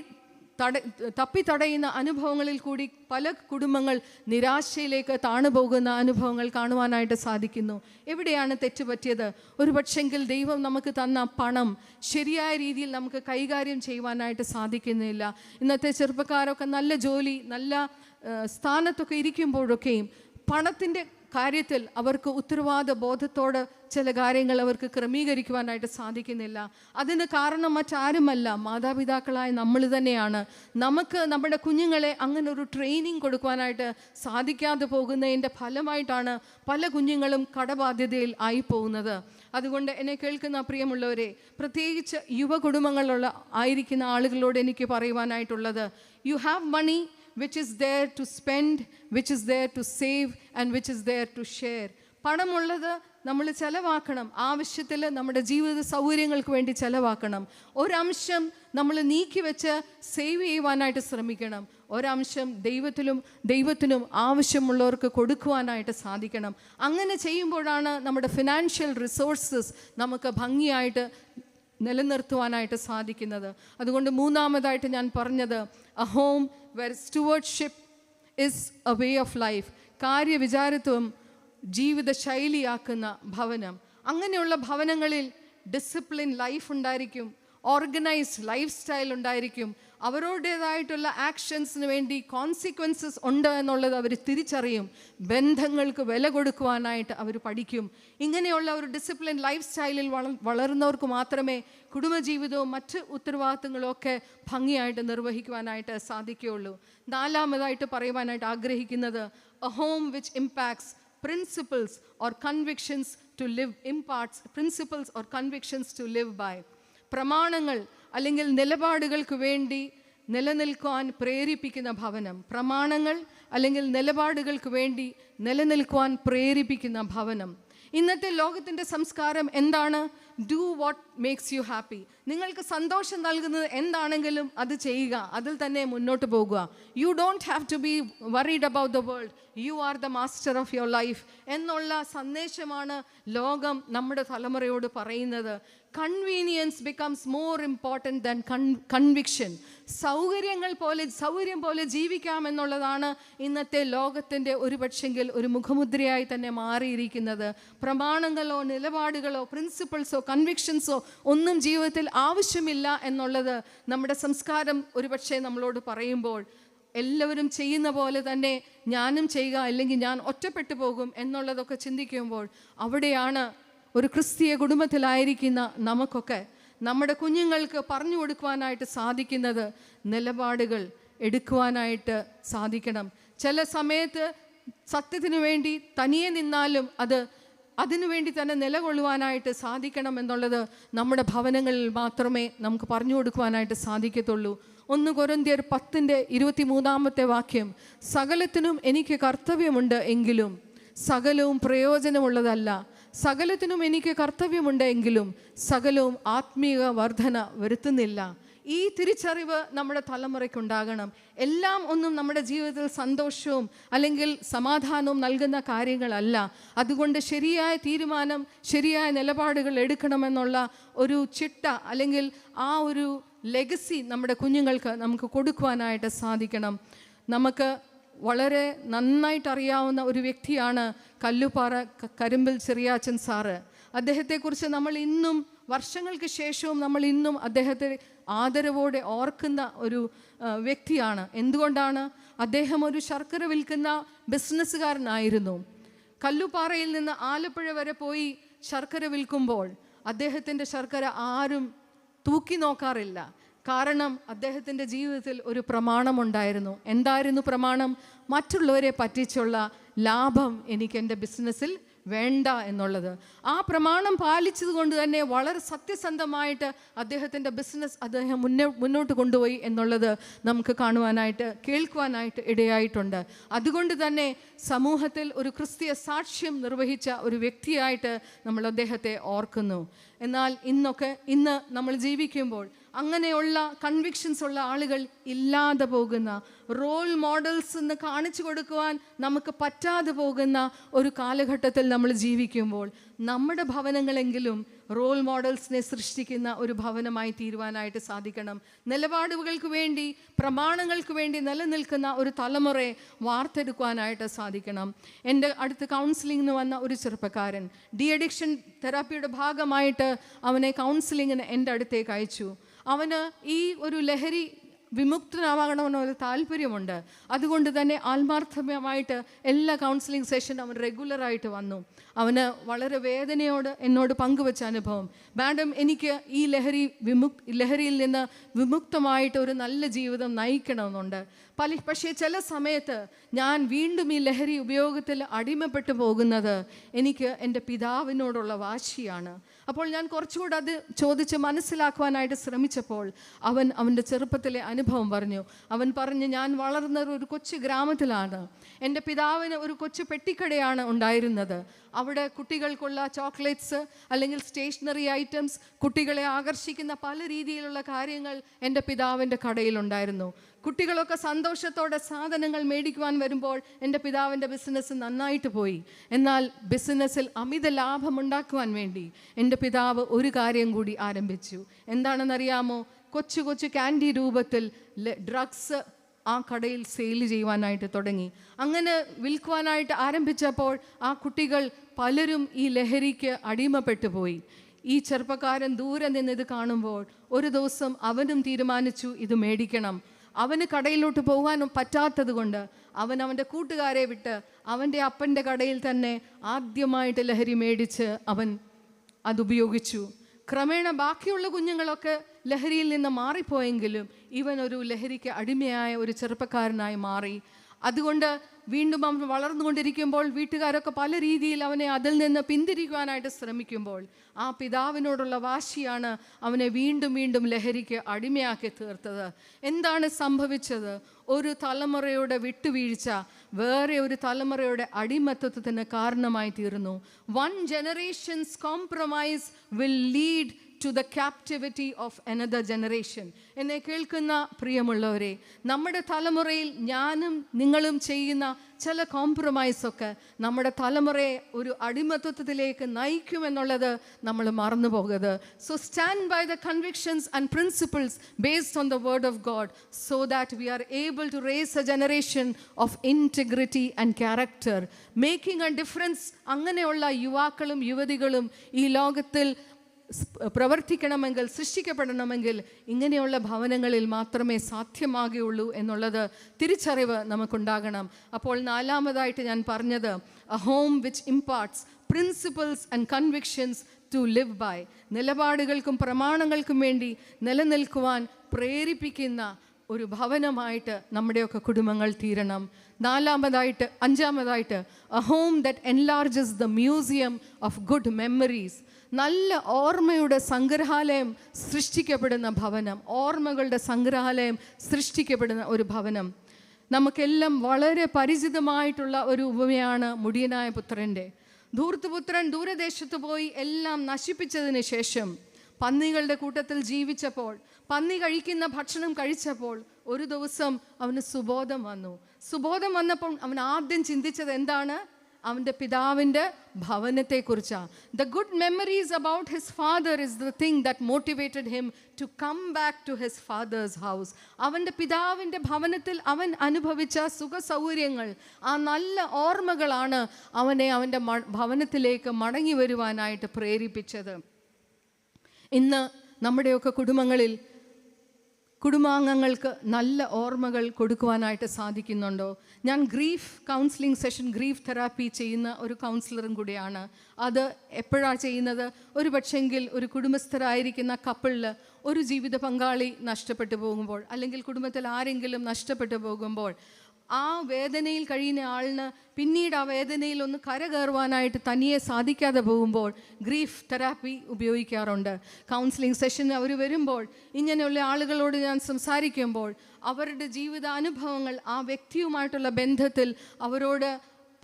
തപ്പിത്തടയുന്ന അനുഭവങ്ങളിൽ കൂടി പല കുടുംബങ്ങൾ നിരാശയിലേക്ക് താണുപോകുന്ന അനുഭവങ്ങൾ കാണുവാനായിട്ട് സാധിക്കുന്നു. എവിടെയാണ് തെറ്റുപറ്റിയത്? ഒരുപക്ഷെങ്കിൽ ദൈവം നമുക്ക് തന്ന പണം ശരിയായ രീതിയിൽ നമുക്ക് കൈകാര്യം ചെയ്യുവാനായിട്ട് സാധിക്കുന്നില്ല. ഇന്നത്തെ ചെറുപ്പക്കാരൊക്കെ നല്ല ജോലി, നല്ല സ്ഥാനത്തൊക്കെ ഇരിക്കുമ്പോഴൊക്കെയും പണത്തിൻ്റെ കാര്യത്തിൽ അവർക്ക് ഉത്തരവാദ ബോധത്തോട് ചില കാര്യങ്ങൾ അവർക്ക് ക്രമീകരിക്കുവാനായിട്ട് സാധിക്കുന്നില്ല. അതിന് കാരണം മറ്റാരുമല്ല, മാതാപിതാക്കളായ നമ്മൾ തന്നെയാണ്. നമുക്ക് നമ്മുടെ കുഞ്ഞുങ്ങളെ അങ്ങനെ ഒരു ട്രെയിനിങ് കൊടുക്കുവാനായിട്ട് സാധിക്കാതെ പോകുന്നതിൻ്റെ ഫലമായിട്ടാണ് പല കുഞ്ഞുങ്ങളും കടബാധ്യതയിൽ ആയി പോകുന്നത്. അതുകൊണ്ട് എന്നെ കേൾക്കുന്ന പ്രിയമുള്ളവരെ, പ്രത്യേകിച്ച് യുവ കുടുംബങ്ങളുള്ള ആയിരിക്കുന്ന ആളുകളോട് എനിക്ക് പറയുവാനായിട്ടുള്ളത്, you have money which is there to spend, which is there to save and which is there to share. പണമുള്ളത് നമ്മൾ ചെലവാക്കണം, ആവശ്യത്തിൽ നമ്മുടെ ജീവിത സൗകര്യങ്ങൾക്ക് വേണ്ടി ചെലവാക്കണം. ഒരംശം നമ്മൾ നീക്കി വെച്ച് സേവ് ചെയ്യുവാനായിട്ട് ശ്രമിക്കണം. ഒരംശം ദൈവത്തിനും ആവശ്യമുള്ളവർക്ക് കൊടുക്കുവാനായിട്ട് സാധിക്കണം. അങ്ങനെ ചെയ്യുമ്പോഴാണ് നമ്മുടെ ഫിനാൻഷ്യൽ റിസോഴ്സസ് നമുക്ക് ഭംഗിയായിട്ട് നിലനിർത്തുവാനായിട്ട് സാധിക്കുന്നത്. അതുകൊണ്ട് മൂന്നാമതായിട്ട് ഞാൻ പറഞ്ഞത്, a home where stewardship is a way of life. കാര്യവിചാരത്വം ജീവിത ശൈലിയാക്കുന്ന ഭവനം. അങ്ങനെയുള്ള ഭവനങ്ങളിൽ ഡിസിപ്ലിൻ ലൈഫ് ഉണ്ടായിരിക്കും, ഓർഗനൈസ്ഡ് ലൈഫ് സ്റ്റൈൽ ഉണ്ടായിരിക്കും. അവരുടേതായിട്ടുള്ള ആക്ഷൻസിന് വേണ്ടി കോൺസിക്വൻസസ് ഉണ്ട് എന്നുള്ളത് അവർ തിരിച്ചറിയും. ബന്ധങ്ങൾക്ക് വില കൊടുക്കുവാനായിട്ട് അവർ പഠിക്കും. ഇങ്ങനെയുള്ള ഒരു ഡിസിപ്ലിൻ ലൈഫ് സ്റ്റൈലിൽ വളരുന്നവർക്ക് മാത്രമേ കുടുംബജീവിതവും മറ്റ് ഉത്തരവാദിത്തങ്ങളും ഒക്കെ ഭംഗിയായിട്ട് നിർവഹിക്കുവാനായിട്ട് സാധിക്കുകയുള്ളൂ. നാലാമതായിട്ട് പറയുവാനായിട്ട് ആഗ്രഹിക്കുന്നത്, a home which impacts principles or convictions to live, imparts principles or convictions to live by. പ്രമാണങ്ങൾ അല്ലെങ്കിൽ നിലപാടുകൾക്ക് വേണ്ടി നിലനിൽക്കുവാൻ പ്രേരിപ്പിക്കുന്ന ഭവനം. പ്രമാണങ്ങൾ അല്ലെങ്കിൽ നിലപാടുകൾക്ക് വേണ്ടി നിലനിൽക്കുവാൻ പ്രേരിപ്പിക്കുന്ന ഭവനം. ഇന്നത്തെ ലോകത്തിൻ്റെ സംസ്കാരം എന്താണ്? Do what makes you happy. നിങ്ങൾക്ക് സന്തോഷം നൽകുന്നത് എന്താണെങ്കിലും അത് ചെയ്യുക, അതിൽ തന്നെ മുന്നോട്ട് പോകുക. You don't have to be worried about the world, you are the master of your life എന്നുള്ള സന്ദേശമാണ് ലോകം നമ്മുടെ തലമുറയോട് പറയുന്നത്. Convenience becomes more important than conviction. സൗകര്യം പോലെ ജീവിക്കാമെന്നുള്ളതാണ് ഇന്നത്തെ ലോകത്തിൻ്റെ ഒരുപക്ഷെങ്കിൽ ഒരു മുഖമുദ്രയായി തന്നെ മാറിയിരിക്കുന്നത്. പ്രമാണങ്ങളോ നിലപാടുകളോ പ്രിൻസിപ്പിൾസോ കൺവിക്ഷൻസോ ഒന്നും ജീവിതത്തിൽ ആവശ്യമില്ല എന്നുള്ളത് നമ്മുടെ സംസ്കാരം ഒരുപക്ഷെ നമ്മളോട് പറയുമ്പോൾ, എല്ലാവരും ചെയ്യുന്ന പോലെ തന്നെ ഞാനും ചെയ്യുക, അല്ലെങ്കിൽ ഞാൻ ഒറ്റപ്പെട്ടു പോകും എന്നുള്ളതൊക്കെ ചിന്തിക്കുമ്പോൾ, അവിടെയാണ് ഒരു ക്രിസ്തീയ കുടുംബത്തിലായിരിക്കുന്ന നമുക്കൊക്കെ നമ്മുടെ കുഞ്ഞുങ്ങൾക്ക് പറഞ്ഞു കൊടുക്കുവാനായിട്ട് സാധിക്കുന്നത് നിലപാടുകൾ എടുക്കുവാനായിട്ട് സാധിക്കണം. ചില സമയത്ത് സത്യത്തിനു വേണ്ടി തനിയെ നിന്നാലും അതിനുവേണ്ടി തന്നെ നിലകൊള്ളുവാനായിട്ട് സാധിക്കണം എന്നുള്ളത് നമ്മുടെ ഭവനങ്ങളിൽ മാത്രമേ നമുക്ക് പറഞ്ഞു കൊടുക്കുവാനായിട്ട് സാധിക്കത്തുള്ളൂ. 1 കൊരിന്ത്യർ 10:23 വാക്യം, സകലത്തിനും എനിക്ക് കർത്തവ്യമുണ്ട് എങ്കിലും സകലവും പ്രയോജനമുള്ളതല്ല. സകലത്തിനും എനിക്ക് കർത്തവ്യമുണ്ട് എങ്കിലും സകലവും ആത്മീയ വർധന വരുത്തുന്നില്ല. ഈ തിരിച്ചറിവ് നമ്മുടെ തലമുറയ്ക്കുണ്ടാകണം. എല്ലാം ഒന്നും നമ്മുടെ ജീവിതത്തിൽ സന്തോഷവും അല്ലെങ്കിൽ സമാധാനവും നൽകുന്ന കാര്യങ്ങളല്ല. അതുകൊണ്ട് ശരിയായ തീരുമാനം, ശരിയായ നിലപാടുകൾ എടുക്കണമെന്നുള്ള ഒരു ചിട്ട അല്ലെങ്കിൽ ആ ഒരു ലെഗസി നമ്മുടെ കുഞ്ഞുങ്ങൾക്ക് നമുക്ക് കൊടുക്കുവാനായിട്ട് സാധിക്കണം. നമുക്ക് വളരെ നന്നായിട്ട് അറിയാവുന്ന ഒരു വ്യക്തിയാണ് കല്ലുപാറ കരിമ്പിൽ ചെറിയാച്ചൻ സാറ്. അദ്ദേഹത്തെക്കുറിച്ച് നമ്മൾ ഇന്നും വർഷങ്ങൾക്ക് ശേഷവും നമ്മൾ ഇന്നും അദ്ദേഹത്തെ ആദരവോടെ ഓർക്കുന്ന ഒരു വ്യക്തിയാണ്. എന്തുകൊണ്ടാണ്? അദ്ദേഹം ഒരു ശർക്കര വിൽക്കുന്ന ബിസിനസ്സുകാരനായിരുന്നു. കല്ലുപാറയിൽ നിന്ന് ആലപ്പുഴ വരെ പോയി ശർക്കര വിൽക്കുമ്പോൾ അദ്ദേഹത്തിൻ്റെ ശർക്കര ആരും തൂക്കി നോക്കാറില്ല. കാരണം അദ്ദേഹത്തിൻ്റെ ജീവിതത്തിൽ ഒരു പ്രമാണമുണ്ടായിരുന്നു. എന്തായിരുന്നു പ്രമാണം? മറ്റുള്ളവരെ പറ്റിച്ചുള്ള ലാഭം എനിക്ക് എൻ്റെ ബിസിനസ്സിൽ വേണ്ട എന്നുള്ളത്. ആ പ്രമാണം പാലിച്ചതുകൊണ്ട് തന്നെ വളരെ സത്യസന്ധമായിട്ട് അദ്ദേഹത്തിൻ്റെ ബിസിനസ് അദ്ദേഹം മുന്നോട്ട് കൊണ്ടുപോയി എന്നുള്ളത് നമുക്ക് കാണുവാനായിട്ട് കേൾക്കുവാനായിട്ട് ഇടയായിട്ടുണ്ട്. അതുകൊണ്ട് തന്നെ സമൂഹത്തിൽ ഒരു ക്രിസ്തീയ സാക്ഷ്യം നിർവഹിച്ച ഒരു വ്യക്തിയായിട്ട് നമ്മൾ അദ്ദേഹത്തെ ഓർക്കുന്നു. എന്നാൽ ഇന്ന് നമ്മൾ ജീവിക്കുമ്പോൾ അങ്ങനെയുള്ള കൺവിക്ഷൻസ് ഉള്ള ആളുകൾ ഇല്ലാതെ പോകുന്ന, റോൾ മോഡൽസ് എന്ന് കാണിച്ചു കൊടുക്കുവാൻ നമുക്ക് പറ്റാതെ പോകുന്ന ഒരു കാലഘട്ടത്തിൽ നമ്മൾ ജീവിക്കുമ്പോൾ നമ്മുടെ ഭവനങ്ങളെങ്കിലും റോൾ മോഡൽസിനെ സൃഷ്ടിക്കുന്ന ഒരു ഭവനമായി തീരുവാനായിട്ട് സാധിക്കണം. നിലപാടുകൾക്ക് വേണ്ടി, പ്രമാണങ്ങൾക്ക് വേണ്ടി നിലനിൽക്കുന്ന ഒരു തലമുറയെ വാർത്തെടുക്കുവാനായിട്ട് സാധിക്കണം. എൻ്റെ അടുത്ത് കൗൺസിലിങ്ങിന് വന്ന ഒരു ചെറുപ്പക്കാരൻ ഡി അഡിക്ഷൻ തെറാപ്പിയുടെ ഭാഗമായിട്ട് അവനെ കൗൺസിലിങ്ങിന് എൻ്റെ അടുത്തേക്ക് അയച്ചു. അവന് ഈ ഒരു ലഹരി വിമുക്തനാകണമെന്നൊരു താല്പര്യമുണ്ട്. അതുകൊണ്ട് തന്നെ ആത്മാർത്ഥമായിട്ട് എല്ലാ കൗൺസിലിംഗ് സെഷനും അവൻ റെഗുലറായിട്ട് വന്നു. അവന് വളരെ വേദനയോട് എന്നോട് പങ്കുവച്ച അനുഭവം, മാഡം എനിക്ക് ഈ ലഹരിയിൽ നിന്ന് വിമുക്തമായിട്ട് ഒരു നല്ല ജീവിതം നയിക്കണമെന്നുണ്ട്. പക്ഷേ ചില സമയത്ത് ഞാൻ വീണ്ടും ഈ ലഹരി ഉപയോഗത്തിൽ അടിമപ്പെട്ടു പോകുന്നത് എനിക്ക് എൻ്റെ പിതാവിനോടുള്ള വാശിയാണ്. അപ്പോൾ ഞാൻ കുറച്ചുകൂടെ അത് ചോദിച്ച് മനസ്സിലാക്കുവാനായിട്ട് ശ്രമിച്ചപ്പോൾ അവൻ്റെ ചെറുപ്പത്തിലെ അനുഭവം പറഞ്ഞു. അവൻ പറഞ്ഞു, ഞാൻ വളർന്ന ഒരു കൊച്ചു ഗ്രാമത്തിലാണ്. എൻ്റെ പിതാവിന് ഒരു കൊച്ചു പെട്ടിക്കടയാണ് ഉണ്ടായിരുന്നത്. അവിടെ കുട്ടികൾക്കുള്ള ചോക്ലേറ്റ്സ് അല്ലെങ്കിൽ സ്റ്റേഷനറി ഐറ്റംസ്, കുട്ടികളെ ആകർഷിക്കുന്ന പല രീതിയിലുള്ള കാര്യങ്ങൾ എൻ്റെ പിതാവിൻ്റെ കടയിലുണ്ടായിരുന്നു. കുട്ടികളൊക്കെ സന്തോഷത്തോടെ സാധനങ്ങൾ മേടിക്കുവാൻ വരുമ്പോൾ എൻ്റെ പിതാവിൻ്റെ ബിസിനസ് നന്നായിട്ട് പോയി. എന്നാൽ ബിസിനസ്സിൽ അമിത ലാഭമുണ്ടാക്കുവാൻ വേണ്ടി എൻ്റെ പിതാവ് ഒരു കാര്യം കൂടി ആരംഭിച്ചു. എന്താണെന്നറിയാമോ? കൊച്ചു കൊച്ചു ക്യാൻഡി രൂപത്തിൽ ഡ്രഗ്സ് ആ കടയിൽ സെയിൽ ചെയ്യുവാനായിട്ട് തുടങ്ങി. അങ്ങനെ വിൽക്കുവാനായിട്ട് ആരംഭിച്ചപ്പോൾ ആ കുട്ടികൾ പലരും ഈ ലഹരിക്ക് അടിമപ്പെട്ടു പോയി. ഈ ചെറുപ്പക്കാരൻ ദൂരെ നിന്ന് ഇത് കാണുമ്പോൾ ഒരു ദിവസം അവനും തീരുമാനിച്ചു ഇത് മേടിക്കണം. അവന് കടയിലോട്ട് പോകാനും പറ്റാത്തത് കൊണ്ട് അവൻ അവൻ്റെ കൂട്ടുകാരെ വിട്ട് അവൻ്റെ അപ്പൻ്റെ കടയിൽ തന്നെ ആദ്യമായിട്ട് ലഹരി മേടിച്ച് അവൻ അതുപയോഗിച്ചു. ക്രമേണ ബാക്കിയുള്ള കുഞ്ഞുങ്ങളൊക്കെ ലഹരിയിൽ നിന്ന് മാറിപ്പോയെങ്കിലും ഇവൻ ഒരു ലഹരിക്ക് അടിമയായ ഒരു ചെറുപ്പക്കാരനായി മാറി. അതുകൊണ്ട് വീണ്ടും അവൻ വളർന്നുകൊണ്ടിരിക്കുമ്പോൾ വീട്ടുകാരൊക്കെ പല രീതിയിൽ അവനെ അതിൽ നിന്ന് പിന്തിരിക്കുവാനായിട്ട് ശ്രമിക്കുമ്പോൾ ആ പിതാവിനോടുള്ള വാശിയാണ് അവനെ വീണ്ടും വീണ്ടും ലഹരിക്ക് അടിമയാക്കി തീർത്തത്. എന്താണ് സംഭവിച്ചത്? ഒരു തലമുറയുടെ വിട്ടുവീഴ്ച വേറെ ഒരു തലമുറയുടെ അടിമത്വത്തിന് കാരണമായി തീർന്നു. One generation's compromise will lead to the captivity of another generation. എന്നെ കേൾക്കുന്ന പ്രിയമുള്ളവരെ, നമ്മുടെ തലമുറയിൽ ഞാനും നിങ്ങളും ചെയ്യുന്ന ചില കോംപ്രമൈസൊക്കെ നമ്മുടെ തലമുറയെ ഒരു അടിമത്വത്തിലേക്ക് നയിക്കുമെന്നുള്ളത് നമ്മൾ മറന്നു പോകരുത്. So stand by the convictions and principles based on the word of God so that we are able to raise a generation of integrity and character, making a difference. അങ്ങനെയുള്ള യുവാക്കളും യുവതികളും ഈ ലോകത്തിൽ പ്രവർത്തിക്കണമെങ്കിൽ, സൃഷ്ടിക്കപ്പെടണമെങ്കിൽ ഇങ്ങനെയുള്ള ഭവനങ്ങളിൽ മാത്രമേ സാധ്യമാകുകയുള്ളൂ എന്നുള്ളത് തിരിച്ചറിവ് നമുക്കുണ്ടാകണം. അപ്പോൾ നാലാമതായിട്ട് ഞാൻ പറഞ്ഞത്, a home which imparts principles and convictions to live by. നിലപാടുകൾക്കും പ്രമാണങ്ങൾക്കും വേണ്ടി നിലനിൽക്കുവാൻ പ്രേരിപ്പിക്കുന്ന ഒരു ഭവനമായിട്ട് നമ്മുടെയൊക്കെ കുടുംബങ്ങൾ തീരണം. അഞ്ചാമതായിട്ട് a home that enlarges the museum of good memories. നല്ല ഓർമ്മയുടെ സംഗ്രഹാലയം സൃഷ്ടിക്കപ്പെടുന്ന ഭവനം, ഓർമ്മകളുടെ സംഗ്രഹാലയം സൃഷ്ടിക്കപ്പെടുന്ന ഒരു ഭവനം. നമുക്കെല്ലാം വളരെ പരിചിതമായിട്ടുള്ള ഒരു ഉപമയാണ് മുടിയനായ പുത്രൻ്റെ. ധൂർത്തുപുത്രൻ ദൂരദേശത്ത് പോയി എല്ലാം നശിപ്പിച്ചതിന് ശേഷം പന്നികളുടെ കൂട്ടത്തിൽ ജീവിച്ചപ്പോൾ, പന്നി കഴിക്കുന്ന ഭക്ഷണം കഴിച്ചപ്പോൾ ഒരു ദിവസം അവന് സുബോധം വന്നപ്പോൾ അവൻ ആദ്യം ചിന്തിച്ചത് എന്താണ്? അവൻ്റെ പിതാവിൻ്റെ ഭവനത്തെക്കുറിച്ചാണ്. The good memories about his father is the thing that motivated him to come back to his father's house. അവൻ്റെ പിതാവിൻ്റെ ഭവനത്തിൽ അവൻ അനുഭവിച്ച സുഖ സൗകര്യങ്ങൾ, ആ നല്ല ഓർമ്മകളാണ് അവനെ അവൻ്റെ ഭവനത്തിലേക്ക് മടങ്ങി വരുവാനായിട്ട് പ്രേരിപ്പിച്ചത്. ഇന്ന് നമ്മുടെയൊക്കെ കുടുംബങ്ങളിൽ കുടുംബാംഗങ്ങൾക്ക് നല്ല ഓർമ്മകൾ കൊടുക്കുവാനായിട്ട് സാധിക്കുന്നുണ്ടോ? ഞാൻ grief counselling session, grief therapy ചെയ്യുന്ന ഒരു കൗൺസിലറും കൂടിയാണ്. അത് എപ്പോഴാണ് ചെയ്യുന്നത്? ഒരു പക്ഷെങ്കിൽ ഒരു കുടുംബസ്ഥരായിരിക്കുന്ന കപ്പിളിൽ ഒരു ജീവിത പങ്കാളി നഷ്ടപ്പെട്ടു പോകുമ്പോൾ, അല്ലെങ്കിൽ കുടുംബത്തിൽ ആരെങ്കിലും നഷ്ടപ്പെട്ടു പോകുമ്പോൾ, ആ വേദനയിൽ കഴിയുന്ന ആളിന് പിന്നീട് ആ വേദനയിൽ ഒന്ന് കരകയറുവാനായിട്ട് തനിയെ സാധിക്കാതെ പോകുമ്പോൾ ഗ്രീഫ് തെറാപ്പി ഉപയോഗിക്കാറുണ്ട്. കൗൺസിലിംഗ് സെഷന് അവർ വരുമ്പോൾ ഇങ്ങനെയുള്ള ആളുകളോട് ഞാൻ സംസാരിക്കുമ്പോൾ അവരുടെ ജീവിതാനുഭവങ്ങൾ ആ വ്യക്തിയുമായിട്ടുള്ള ബന്ധത്തിൽ അവരോട്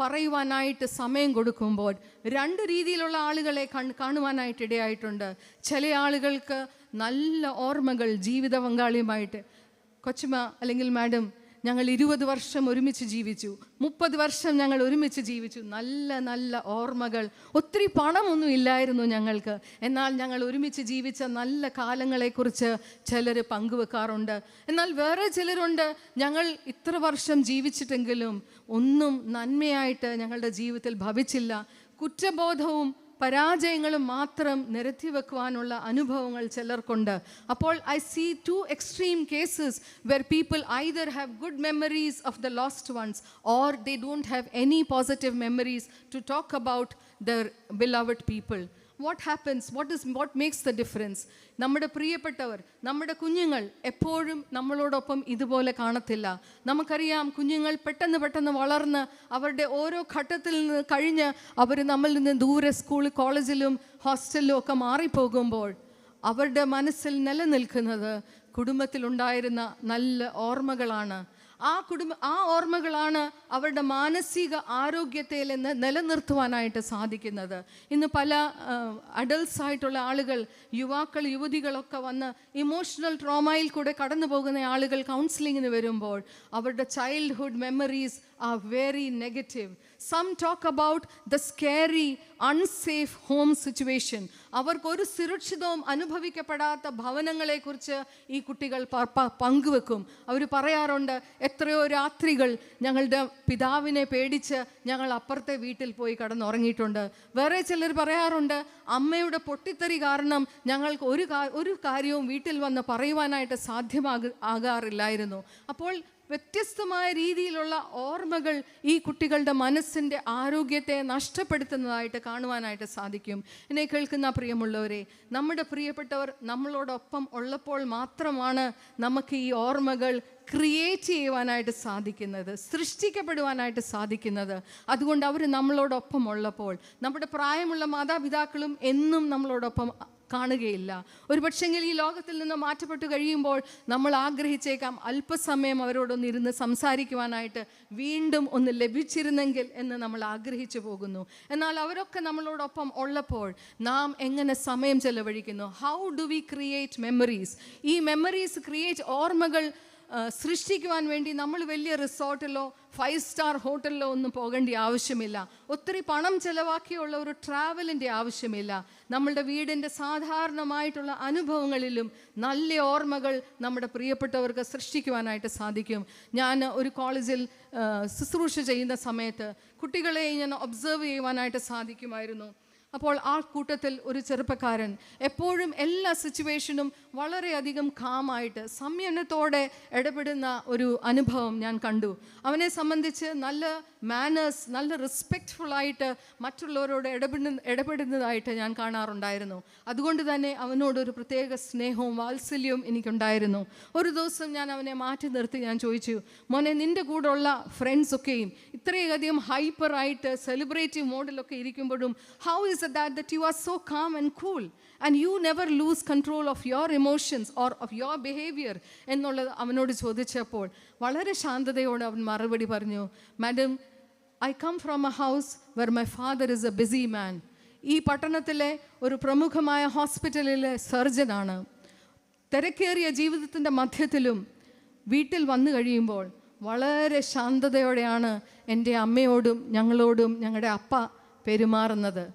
പറയുവാനായിട്ട് സമയം കൊടുക്കുമ്പോൾ രണ്ട് രീതിയിലുള്ള ആളുകളെ കാണുവാനായിട്ട് ഇടയായിട്ടുണ്ട്. ചില ആളുകൾക്ക് നല്ല ഓർമ്മകൾ ജീവിത പങ്കാളിയുമായിട്ട്, കൊച്ചുമ അല്ലെങ്കിൽ മാഡം ഞങ്ങൾ 20 വർഷം ഒരുമിച്ച് ജീവിച്ചു, 30 വർഷം ഞങ്ങൾ ഒരുമിച്ച് ജീവിച്ചു, നല്ല നല്ല ഓർമ്മകൾ, ഒത്തിരി പണമൊന്നും ഇല്ലായിരുന്നു ഞങ്ങൾക്ക്, എന്നാൽ ഞങ്ങൾ ഒരുമിച്ച് ജീവിച്ച നല്ല കാലങ്ങളെക്കുറിച്ച് ചിലർ പങ്കുവെക്കാറുണ്ട്. എന്നാൽ വേറെ ചിലരുണ്ട്, ഞങ്ങൾ ഇത്ര വർഷം ജീവിച്ചിട്ടെങ്കിലും ഒന്നും നന്മയായിട്ട് ഞങ്ങളുടെ ജീവിതത്തിൽ ഭവിച്ചില്ല, കുറ്റബോധവും പരാജയങ്ങളും മാത്രം നിരത്തി വെക്കുവാനുള്ള അനുഭവങ്ങൾ ചിലർക്കുണ്ട്. അപ്പോൾ I see 2 extreme cases where people either have good memories of the lost ones or they don't have any positive memories to talk about their beloved people. What happens? What makes the difference? നമ്മുടെ പ്രിയപ്പെട്ടവർ, നമ്മുടെ കുഞ്ഞുങ്ങൾ എപ്പോഴും നമ്മളോടൊപ്പം ഇതുപോലെ കാണത്തില്ല. നമുക്കറിയാം, കുഞ്ഞുങ്ങൾ പെട്ടെന്ന് വളർന്ന് അവരുടെ ഓരോ ഘട്ടത്തിൽ നിന്ന് കഴിഞ്ഞ് അവർ നമ്മളിൽ നിന്ന് ദൂരെ സ്കൂളിൽ, കോളേജിലും ഹോസ്റ്റലിലും ഒക്കെ മാറിപ്പോകുമ്പോൾ അവരുടെ മനസ്സിൽ നിലനിൽക്കുന്നത് കുടുംബത്തിലുണ്ടായിരുന്ന നല്ല ഓർമ്മകളാണ്. ആ ഓർമ്മകളാണ് അവരുടെ മാനസിക ആരോഗ്യത്തെ നിലനിർത്തുവാനായിട്ട് സാധിക്കുന്നത്. ഇന്ന് പല അഡൾട്ട്സ് ആയിട്ടുള്ള ആളുകൾ, യുവാക്കൾ, യുവതികളൊക്കെ വന്ന് ഇമോഷണൽ ട്രോമയിൽ കൂടെ കടന്നു പോകുന്ന ആളുകൾ കൗൺസിലിങ്ങിന് വരുമ്പോൾ അവരുടെ childhood memories are very negative. Some talk about the scary, unsafe home situation. അവർക്കൊരു സുരക്ഷിതവും അനുഭവിക്കപ്പെടാത്ത ഭവനങ്ങളെക്കുറിച്ച് ഈ കുട്ടികൾ പങ്കുവെക്കും. അവർ പറയാറുണ്ട്, എത്രയോ രാത്രികൾ ഞങ്ങളുടെ പിതാവിനെ പേടിച്ച് ഞങ്ങൾ അപ്പുറത്തെ വീട്ടിൽ പോയി കിടന്നുറങ്ങിയിട്ടുണ്ട്. വേറെ ചിലർ പറയാറുണ്ട്, അമ്മയുടെ പൊട്ടിത്തെറി കാരണം ഞങ്ങൾക്ക് ഒരു കാര്യവും വീട്ടിൽ വന്ന് പറയുവാനായിട്ട് ആകാറില്ലായിരുന്നു. അപ്പോൾ വ്യത്യസ്തമായ രീതിയിലുള്ള ഓർമ്മകൾ ഈ കുട്ടികളുടെ മനസ്സിൻ്റെ ആരോഗ്യത്തെ നഷ്ടപ്പെടുത്തുന്നതായിട്ട് കാണുവാനായിട്ട് സാധിക്കും. എന്നെ കേൾക്കുന്ന പ്രിയമുള്ളവരെ, നമ്മുടെ പ്രിയപ്പെട്ടവർ നമ്മളോടൊപ്പം ഉള്ളപ്പോൾ മാത്രമാണ് നമുക്ക് ഈ ഓർമ്മകൾ ക്രിയേറ്റ് ചെയ്യുവാനായിട്ട് സാധിക്കുന്നത്, സൃഷ്ടിക്കപ്പെടുവാനായിട്ട് സാധിക്കുന്നത്. അതുകൊണ്ട് അവർ നമ്മളോടൊപ്പം ഉള്ളപ്പോൾ നമ്മുടെ പ്രായമുള്ള മാതാപിതാക്കളും എന്നും നമ്മളോടൊപ്പം കാണുകയില്ല. ഒരു പക്ഷെങ്കിൽ ഈ ലോകത്തിൽ നിന്ന് മാറ്റപ്പെട്ടു കഴിയുമ്പോൾ നമ്മൾ ആഗ്രഹിച്ചേക്കാം അല്പസമയം അവരോടൊന്ന് ഇരുന്ന് സംസാരിക്കുവാനായിട്ട് വീണ്ടും ഒന്ന് ലഭിച്ചിരുന്നെങ്കിൽ എന്ന് നമ്മൾ ആഗ്രഹിച്ചു പോകുന്നു. എന്നാൽ അവരൊക്കെ നമ്മളോടൊപ്പം ഉള്ളപ്പോൾ നാം എങ്ങനെ സമയം ചെലവഴിക്കുന്നു? How do we create memories? ഈ മെമ്മറീസ് ക്രിയേറ്റ്, ഓർമ്മകൾ സൃഷ്ടിക്കുവാൻ വേണ്ടി നമ്മൾ വലിയ റിസോർട്ടിലോ 5 സ്റ്റാർ ഹോട്ടലിലോ ഒന്നും പോകേണ്ട ആവശ്യമില്ല. ഒത്തിരി പണം ചെലവാക്കിയുള്ള ഒരു ട്രാവലിൻ്റെ ആവശ്യമില്ല. നമ്മളുടെ വീടിൻ്റെ സാധാരണമായിട്ടുള്ള അനുഭവങ്ങളിലും നല്ല ഓർമ്മകൾ നമ്മുടെ പ്രിയപ്പെട്ടവർക്ക് സൃഷ്ടിക്കുവാനായിട്ട് സാധിക്കും. ഞാൻ ഒരു കോളേജിൽ ശുശ്രൂഷ ചെയ്യുന്ന സമയത്ത് കുട്ടികളെ ഞാൻ ഒബ്സർവ് ചെയ്യുവാനായിട്ട് സാധിക്കുമായിരുന്നു. അപ്പോൾ ആ കൂട്ടത്തിൽ ഒരു ചെറുപ്പക്കാരൻ എപ്പോഴും എല്ലാ സിറ്റുവേഷനും വളരെയധികം കാമായിട്ട് സംയമനത്തോടെ ഇടപെടുന്ന ഒരു അനുഭവം ഞാൻ കണ്ടു. അവനെ സംബന്ധിച്ച് നല്ല മാനേഴ്സ്, നല്ല റെസ്പെക്റ്റ്ഫുള്ളായിട്ട് മറ്റുള്ളവരോട് ഇടപെടുന്നതായിട്ട് ഞാൻ കാണാറുണ്ടായിരുന്നു. അതുകൊണ്ട് തന്നെ അവനോടൊരു പ്രത്യേക സ്നേഹവും വാത്സല്യവും എനിക്കുണ്ടായിരുന്നു. ഒരു ദിവസം ഞാൻ അവനെ മാറ്റി നിർത്തി ഞാൻ ചോദിച്ചു, മോനെ, നിൻ്റെ കൂടെയുള്ള ഫ്രണ്ട്സൊക്കെയും ഇത്രയധികം ഹൈപ്പറായിട്ട് സെലിബ്രേറ്റീവ് മോഡിലൊക്കെ ഇരിക്കുമ്പോഴും how is that you are so calm and cool and you never lose control of your emotions or of your behavior എന്നുള്ളത് അവനോട് ചോദിച്ചപ്പോൾ വളരെ ശാന്തതയോടെ അവൻ മറുപടി പറഞ്ഞു, madam, I come from a house where my father is a busy man. ഈ പട്ടണത്തിലെ ഒരു പ്രമുഖമായ ഹോസ്പിറ്റലിലെ സർജനാണ്. തിരക്കേറിയ ജീവിതത്തിൻ്റെ മധ്യത്തിലും വീട്ടിൽ വന്നു കഴിയുമ്പോൾ വളരെ ശാന്തതയോടെയാണ് എൻ്റെ അമ്മയോടും ഞങ്ങളോടും ഞങ്ങളുടെ അപ്പ പെരുമാറുന്നത്.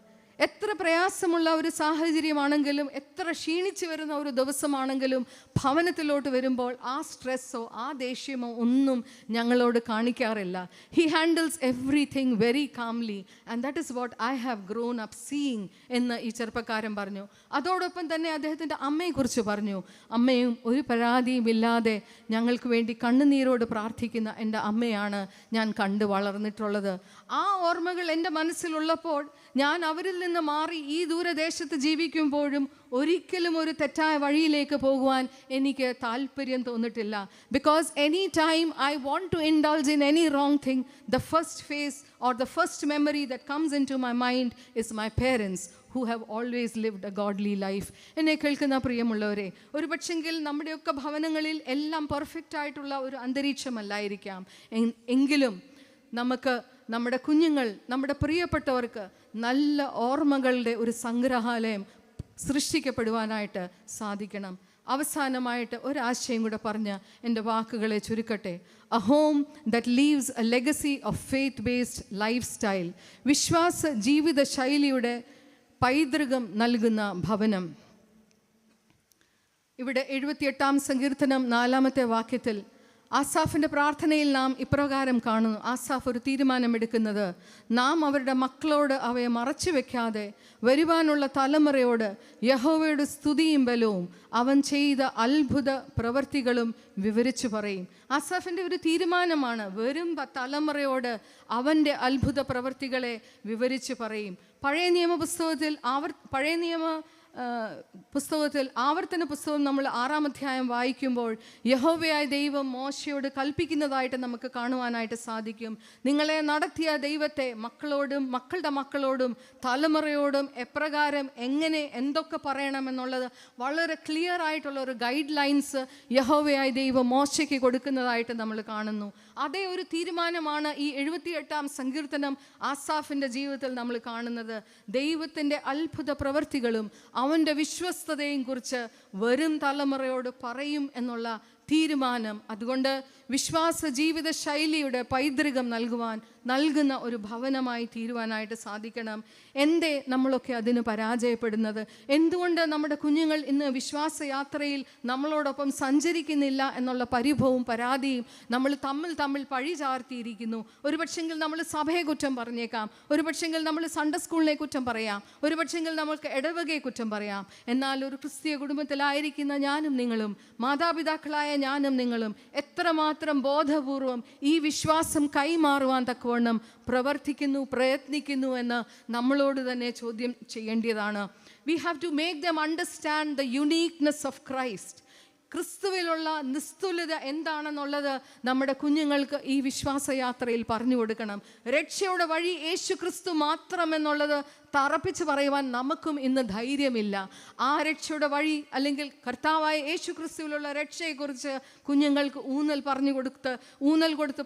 എത്ര പ്രയാസമുള്ള ഒരു സാഹചര്യമാണെങ്കിലും, എത്ര ക്ഷീണിച്ച് വരുന്ന ഒരു ദിവസമാണെങ്കിലും ഭവനത്തിലോട്ട് വരുമ്പോൾ ആ സ്ട്രെസ്സോ ആ ദേഷ്യമോ ഒന്നും ഞങ്ങളോട് കാണിക്കാറില്ല. He handles everything very calmly and that is what I have grown up seeing എന്ന് ഈ ചെറുപ്പക്കാരൻ പറഞ്ഞു. അതോടൊപ്പം തന്നെ അദ്ദേഹത്തിൻ്റെ അമ്മയെക്കുറിച്ച് പറഞ്ഞു. അമ്മയും ഒരു പരാതിയും ഇല്ലാതെ ഞങ്ങൾക്ക് വേണ്ടി കണ്ണുനീരോട് പ്രാർത്ഥിക്കുന്ന എൻ്റെ അമ്മയാണ് ഞാൻ കണ്ടു വളർന്നിട്ടുള്ളത്. ആ ഓർമ്മകൾ എൻ്റെ മനസ്സിലുള്ളപ്പോൾ ഞാൻ അവരിൽ നിന്ന് മാറി ഈ ദൂരദേശത്ത് ജീവിക്കുമ്പോഴും ഒരിക്കലും ഒരു തെറ്റായ വഴിയിലേക്ക് പോകുവാൻ എനിക്ക് താല്പര്യം തോന്നിട്ടില്ല. Because any time I want to indulge in any wrong thing, the first face or the first memory that comes into my mind is my parents who have always lived a godly life. എന്നെ കേൾക്കുന്ന പ്രിയമുള്ളവരെ, ഒരു പക്ഷെങ്കിൽ നമ്മുടെയൊക്കെ ഭവനങ്ങളിൽ എല്ലാം perfect ആയിട്ടുള്ള ഒരു അന്തരീക്ഷമല്ലായിരിക്കാം. എങ്കിലും നമുക്ക് നമ്മുടെ കുഞ്ഞുങ്ങൾ, നമ്മുടെ പ്രിയപ്പെട്ടവർക്ക് നല്ല ഓർമ്മകളുടെ ഒരു സംഗ്രഹാലയം സൃഷ്ടിക്കപ്പെടുവാനായിട്ട് സാധിക്കണം. അവസാനമായിട്ട് ഒരാശയം കൂടെ പറഞ്ഞ് എൻ്റെ വാക്കുകളെ ചുരുക്കട്ടെ. A home that leaves a legacy of faith-based lifestyle. വിശ്വാസ ജീവിത ശൈലിയുടെ പൈതൃകം നൽകുന്ന ഭവനം. ഇവിടെ 78-ാം സങ്കീർത്തനം 4-ാമത്തെ വാക്യത്തിൽ ആസാഫിൻ്റെ പ്രാർത്ഥനയിൽ നാം ഇപ്രകാരം കാണുന്നു. ആസാഫ് ഒരു തീരുമാനമെടുക്കുന്നത്, നാം അവരുടെ മക്കളോട് അവയെ മറച്ചു വെക്കാതെ വരുവാനുള്ള തലമുറയോട് യഹോവയുടെ സ്തുതിയും ബലവും അവൻ ചെയ്ത അത്ഭുത പ്രവൃത്തികളും വിവരിച്ചു പറയും. ആസാഫിൻ്റെ ഒരു തീരുമാനമാണ്, വരും തലമുറയോട് അവൻ്റെ അത്ഭുത പ്രവൃത്തികളെ വിവരിച്ചു പറയും. പഴയ നിയമ പുസ്തകത്തിൽ പഴയ നിയമ പുസ്തകത്തിൽ ആവർത്തന പുസ്തകം നമ്മൾ 6-ാം അധ്യായം വായിക്കുമ്പോൾ യഹോവയായ ദൈവം മോശയോട് കൽപ്പിക്കുന്നതായിട്ട് നമുക്ക് കാണുവാനായിട്ട് സാധിക്കും. നിങ്ങളെ നടത്തിയ ദൈവത്തെ മക്കളോടും മക്കളുടെ മക്കളോടും തലമുറയോടും എപ്രകാരം എങ്ങനെ എന്തൊക്കെ പറയണമെന്നുള്ളത് വളരെ ക്ലിയർ ആയിട്ടുള്ള ഒരു ഗൈഡ് ലൈൻസ് യഹോവയായ ദൈവം മോശയ്ക്ക് കൊടുക്കുന്നതായിട്ട് നമ്മൾ കാണുന്നു. അതേ ഒരു തീരുമാനമാണ് ഈ 78-ാം സങ്കീർത്തനം ആസാഫിൻ്റെ ജീവിതത്തിൽ നമ്മൾ കാണുന്നത്. ദൈവത്തിൻ്റെ അത്ഭുത പ്രവൃത്തികളും അവൻ്റെ വിശ്വസ്തതയും കുറിച്ച് വരും തലമുറയോട് പറയും എന്നുള്ള തീരുമാനം. അതുകൊണ്ട് വിശ്വാസ ജീവിത ശൈലിയുടെ പൈതൃകം നൽകുന്ന ഒരു ഭവനമായി തീരുവാനായിട്ട് സാധിക്കണം. എന്തേ നമ്മളൊക്കെ അതിന് പരാജയപ്പെടുന്നത്? എന്തുകൊണ്ട് നമ്മുടെ കുഞ്ഞുങ്ങൾ ഇന്ന് വിശ്വാസയാത്രയിൽ നമ്മളോടൊപ്പം സഞ്ചരിക്കുന്നില്ല എന്നുള്ള പരിഭവവും പരാതിയും നമ്മൾ തമ്മിൽ പഴി ചാർത്തിയിരിക്കുന്നു. ഒരു പക്ഷെങ്കിൽ നമ്മൾ സഭയെ കുറ്റം പറഞ്ഞേക്കാം, ഒരു പക്ഷെങ്കിൽ നമ്മൾ സൺഡേ സ്കൂളിനെ കുറ്റം പറയാം, ഒരു പക്ഷെങ്കിൽ നമ്മൾക്ക് ഇടവകയെ കുറ്റം പറയാം. എന്നാൽ ഒരു ക്രിസ്തീയ കുടുംബത്തിലായിരിക്കുന്ന ഞാനും നിങ്ങളും, മാതാപിതാക്കളായ ഞാനും നിങ്ങളും എത്രമാത്രം ബോധപൂർവം ഈ വിശ്വാസം കൈമാറുവാൻ തക്കവണ്ണം പ്രയത്നിക്കുന്നു എന്ന് നമ്മളോട് തന്നെ ചോദ്യം ചെയ്യേണ്ടതാണ്. We have to make them understand the uniqueness of Christ. ക്രിസ്തുവിലുള്ള നിസ്തുലത എന്താണെന്നുള്ളത് നമ്മുടെ കുഞ്ഞുങ്ങൾക്ക് ഈ വിശ്വാസയാത്രയിൽ പറഞ്ഞു കൊടുക്കണം. രക്ഷയുടെ വഴി യേശു ക്രിസ്തു മാത്രമെന്നുള്ളത് തറപ്പിച്ച് പറയുവാൻ നമുക്കും ഇന്ന് ധൈര്യമില്ല. ആ രക്ഷയുടെ വഴി അല്ലെങ്കിൽ കർത്താവായ യേശു ക്രിസ്തുവിലുള്ള രക്ഷയെക്കുറിച്ച് കുഞ്ഞുങ്ങൾക്ക് ഊന്നൽ കൊടുത്ത്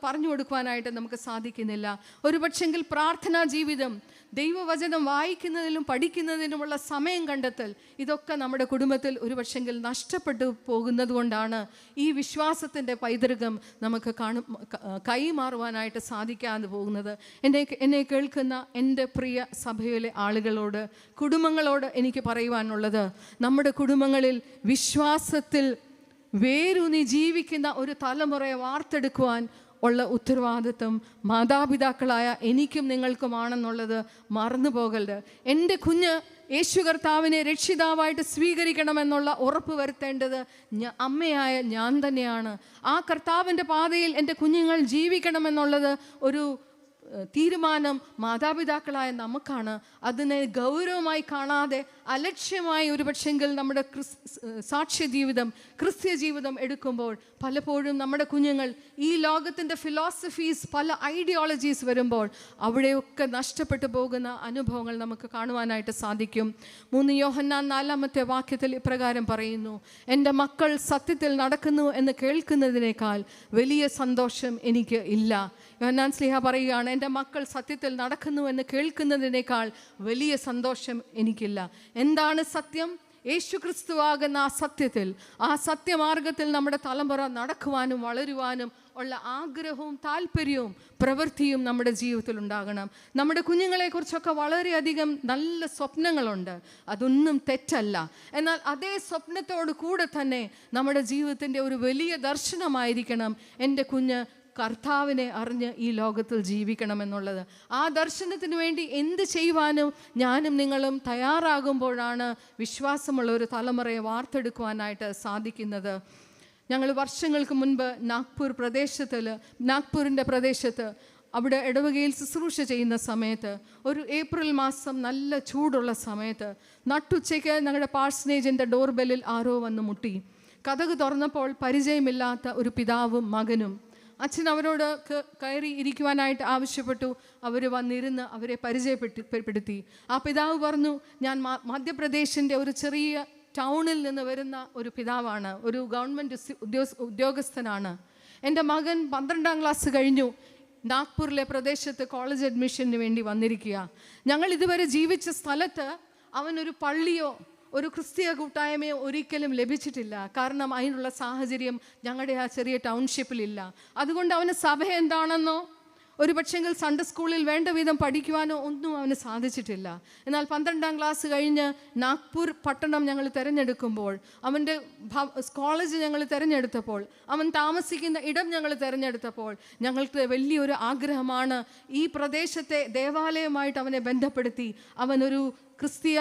പറഞ്ഞു കൊടുക്കുവാനായിട്ട് നമുക്ക് സാധിക്കുന്നില്ല. ഒരു പക്ഷെങ്കിൽ പ്രാർത്ഥനാ ജീവിതം, ദൈവവചനം വായിക്കുന്നതിലും പഠിക്കുന്നതിനുമുള്ള സമയം കണ്ടെത്തൽ, ഇതൊക്കെ നമ്മുടെ കുടുംബത്തിൽ ഒരു പക്ഷെങ്കിൽ നഷ്ടപ്പെട്ടു പോകുന്നത് കൊണ്ടാണ് ഈ വിശ്വാസത്തിൻ്റെ പൈതൃകം നമുക്ക് കൈമാറുവാനായിട്ട് സാധിക്കാതെ പോകുന്നത്. എന്നെ കേൾക്കുന്ന എൻ്റെ പ്രിയ സഭയിലെ ആളുകളോട്, കുടുംബങ്ങളോട് എനിക്ക് പറയുവാനുള്ളത്, നമ്മുടെ കുടുംബങ്ങളിൽ വിശ്വാസത്തിൽ വേരൂന്നി ജീവിക്കുന്ന ഒരു തലമുറയെ വാർത്തെടുക്കുവാൻ ഉള്ള ഉത്തരവാദിത്വം മാതാപിതാക്കളായ എനിക്കും നിങ്ങൾക്കുമാണെന്നുള്ളത് മറന്നു പോകരുത്. എൻ്റെ കുഞ്ഞ് യേശു കർത്താവിനെ രക്ഷിതാവായിട്ട് സ്വീകരിക്കണമെന്നുള്ള ഉറപ്പ് വരുത്തേണ്ടത് അമ്മയായ ഞാൻ തന്നെയാണ്. ആ കർത്താവിൻ്റെ പാതയിൽ എൻ്റെ കുഞ്ഞുങ്ങൾ ജീവിക്കണമെന്നുള്ളത് ഒരു തീരുമാനം മാതാപിതാക്കളായ നമുക്കാണ്. അതിനെ ഗൗരവമായി കാണാതെ അലക്ഷ്യമായി ഒരു പക്ഷെങ്കിൽ നമ്മുടെ ക്രിസ്ത്യ ജീവിതം എടുക്കുമ്പോൾ പലപ്പോഴും നമ്മുടെ കുഞ്ഞുങ്ങൾ ഈ ലോകത്തിൻ്റെ ഫിലോസഫീസ്, പല ഐഡിയോളജീസ് വരുമ്പോൾ അവിടെയൊക്കെ നഷ്ടപ്പെട്ടു പോകുന്ന അനുഭവങ്ങൾ നമുക്ക് കാണുവാനായിട്ട് സാധിക്കും. 3 യോഹന്നാൻ 4-ാമത്തെ വാക്യത്തിൽ ഇപ്രകാരം പറയുന്നു: എൻ്റെ മക്കൾ സത്യത്തിൽ നടക്കുന്നു എന്ന് കേൾക്കുന്നതിനേക്കാൾ വലിയ സന്തോഷം എനിക്ക് ഇല്ല. യോഹന്നാൻ ശ്ലീഹ പറയുകയാണ്, എൻ്റെ മക്കൾ സത്യത്തിൽ നടക്കുന്നു എന്ന് കേൾക്കുന്നതിനേക്കാൾ വലിയ സന്തോഷം എനിക്കില്ല. എന്താണ് സത്യം? യേശു ക്രിസ്തുവാകുന്ന ആ സത്യത്തിൽ, ആ സത്യമാർഗത്തിൽ നമ്മുടെ തലമുറ നടക്കുവാനും വളരുവാനും ഉള്ള ആഗ്രഹവും താല്പര്യവും പ്രവൃത്തിയും നമ്മുടെ ജീവിതത്തിൽ ഉണ്ടാകണം. നമ്മുടെ കുഞ്ഞുങ്ങളെക്കുറിച്ചൊക്കെ വളരെയധികം നല്ല സ്വപ്നങ്ങളുണ്ട്, അതൊന്നും തെറ്റല്ല. എന്നാൽ അതേ സ്വപ്നത്തോടു കൂടെ തന്നെ നമ്മുടെ ജീവിതത്തിൻ്റെ ഒരു വലിയ ദർശനമായിരിക്കണം എൻ്റെ കുഞ്ഞ് കർത്താവിനെ അറിഞ്ഞ് ഈ ലോകത്തിൽ ജീവിക്കണമെന്നുള്ളത്. ആ ദർശനത്തിന് വേണ്ടി എന്ത് ചെയ്യുവാനും ഞാനും നിങ്ങളും തയ്യാറാകുമ്പോഴാണ് വിശ്വാസമുള്ള ഒരു തലമുറയെ വാർത്തെടുക്കുവാനായിട്ട് സാധിക്കുന്നത്. ഞങ്ങൾ വർഷങ്ങൾക്ക് മുൻപ് നാഗ്പൂരിൻ്റെ പ്രദേശത്ത് അവിടെ ഇടവകയിൽ ശുശ്രൂഷ ചെയ്യുന്ന സമയത്ത്, ഒരു ഏപ്രിൽ മാസം നല്ല ചൂടുള്ള സമയത്ത്, നട്ടുച്ചയ്ക്ക് ഞങ്ങളുടെ പാഴ്സനേജിൻ്റെ ഡോർബെല്ലിൽ ആരോ വന്ന് മുട്ടി. കതക് തുറന്നപ്പോൾ പരിചയമില്ലാത്ത ഒരു പിതാവും മകനും. അച്ഛൻ അവരോട് കയറി ഇരിക്കുവാനായിട്ട് ആവശ്യപ്പെട്ടു. അവർ വന്നിരുന്ന് അവരെ പരിചയപ്പെടുത്തി. ആ പിതാവ് പറഞ്ഞു, ഞാൻ മധ്യപ്രദേശിൻ്റെ ഒരു ചെറിയ ടൗണിൽ നിന്ന് വരുന്ന ഒരു പിതാവാണ്, ഒരു ഗവൺമെൻറ് ഉദ്യോഗസ്ഥനാണ്. എൻ്റെ മകൻ 12ാം ക്ലാസ് കഴിഞ്ഞു, നാഗ്പൂരിലെ പ്രദേശത്ത് കോളേജ് അഡ്മിഷന് വേണ്ടി വന്നിരിക്കുക. ഞങ്ങൾ ഇതുവരെ ജീവിച്ച സ്ഥലത്ത് അവനൊരു പള്ളിയോ ഒരു ക്രിസ്തീയ കൂട്ടായ്മയോ ഒരിക്കലും ലഭിച്ചിട്ടില്ല. കാരണം അതിനുള്ള സാഹചര്യം ഞങ്ങളുടെ ആ ചെറിയ ടൗൺഷിപ്പിലില്ല. അതുകൊണ്ട് അവന് സഭ എന്താണെന്നോ ഒരു പക്ഷെങ്കിൽ സൺഡേ സ്കൂളിൽ വേണ്ട വിധം പഠിക്കുവാനോ ഒന്നും അവന് സാധിച്ചിട്ടില്ല. എന്നാൽ 12ാം ക്ലാസ് കഴിഞ്ഞ് നാഗ്പൂർ പട്ടണം ഞങ്ങൾ തിരഞ്ഞെടുക്കുമ്പോൾ, അവൻ്റെ കോളേജ് ഞങ്ങൾ തിരഞ്ഞെടുത്തപ്പോൾ, അവൻ താമസിക്കുന്ന ഇടം ഞങ്ങൾ തിരഞ്ഞെടുത്തപ്പോൾ ഞങ്ങൾക്ക് വലിയൊരു ആഗ്രഹമാണ് ഈ പ്രദേശത്തെ ദേവാലയമായിട്ട് അവനെ ബന്ധപ്പെടുത്തി അവനൊരു ക്രിസ്തീയ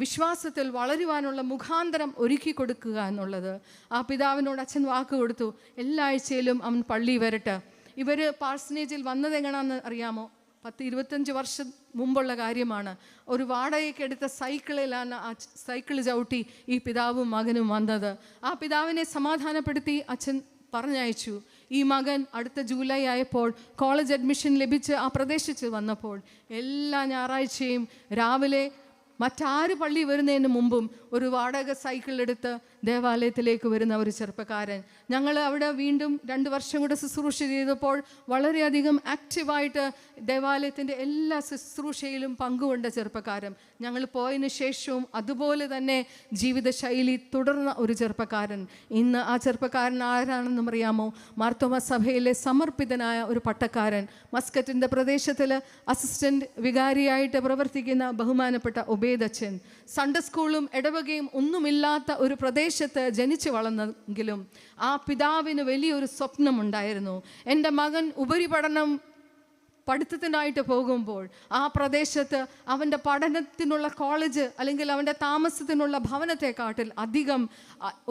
വിശ്വാസത്തിൽ വളരുവാനുള്ള മുഖാന്തരം ഒരുക്കി കൊടുക്കുക എന്നുള്ളത്. ആ പിതാവിനോട് അച്ഛൻ വാക്ക് കൊടുത്തു, എല്ലാ ആഴ്ചയിലും അവൻ പള്ളി വരട്ടെ. ഇവർ പാഴ്സനേജിൽ വന്നത് എങ്ങനെയാണെന്ന് അറിയാമോ? 10-25 വർഷം മുമ്പുള്ള കാര്യമാണ്. ഒരു വാടകയ്ക്കെടുത്ത സൈക്കിളിലാണ് ആ സൈക്കിൾ ചവിട്ടി ഈ പിതാവും മകനും വന്നത്. ആ പിതാവിനെ സമാധാനപ്പെടുത്തി അച്ഛൻ പറഞ്ഞയച്ചു. ഈ മകൻ അടുത്ത ജൂലൈ ആയപ്പോൾ കോളേജ് അഡ്മിഷൻ ലഭിച്ച് ആ പ്രദേശത്ത് വന്നപ്പോൾ എല്ലാ ഞായറാഴ്ചയും രാവിലെ മറ്റാര് പള്ളി വരുന്നതിന് മുമ്പും ഒരു വാടക സൈക്കിളെടുത്ത് ദേവാലയത്തിലേക്ക് വരുന്ന ഒരു ചെറുപ്പക്കാരൻ. ഞങ്ങൾ അവിടെ വീണ്ടും 2 വർഷം കൂടെ ശുശ്രൂഷ ചെയ്തപ്പോൾ വളരെയധികം ആക്റ്റീവായിട്ട് ദേവാലയത്തിൻ്റെ എല്ലാ ശുശ്രൂഷയിലും പങ്കുകൊണ്ട ചെറുപ്പക്കാരൻ. ഞങ്ങൾ പോയതിന് ശേഷവും അതുപോലെ തന്നെ ജീവിതശൈലി തുടർന്ന ഒരു ചെറുപ്പക്കാരൻ. ഇന്ന് ആ ചെറുപ്പക്കാരൻ ആരാണെന്നും അറിയാമോ? മാർത്തോമ സഭയിലെ സമർപ്പിതനായ ഒരു പട്ടക്കാരൻ, മസ്കറ്റിൻ്റെ പ്രദേശത്തിൽ അസിസ്റ്റൻ്റ് വികാരിയായിട്ട് പ്രവർത്തിക്കുന്ന ബഹുമാനപ്പെട്ട ഒബേദച്ചൻ. സൺഡേ സ്കൂളും ഇടവകയും ഒന്നുമില്ലാത്ത ഒരു പ്രദേശത്ത് ജനിച്ചു വളർന്നെങ്കിലും ആ പിതാവിന് വലിയൊരു സ്വപ്നമുണ്ടായിരുന്നു. എൻ്റെ മകൻ ഉപരിപഠനം പഠിത്തത്തിനായിട്ട് പോകുമ്പോൾ ആ പ്രദേശത്ത് അവൻ്റെ പഠനത്തിനുള്ള കോളേജ് അല്ലെങ്കിൽ അവൻ്റെ താമസത്തിനുള്ള ഭവനത്തെക്കാട്ടിൽ അധികം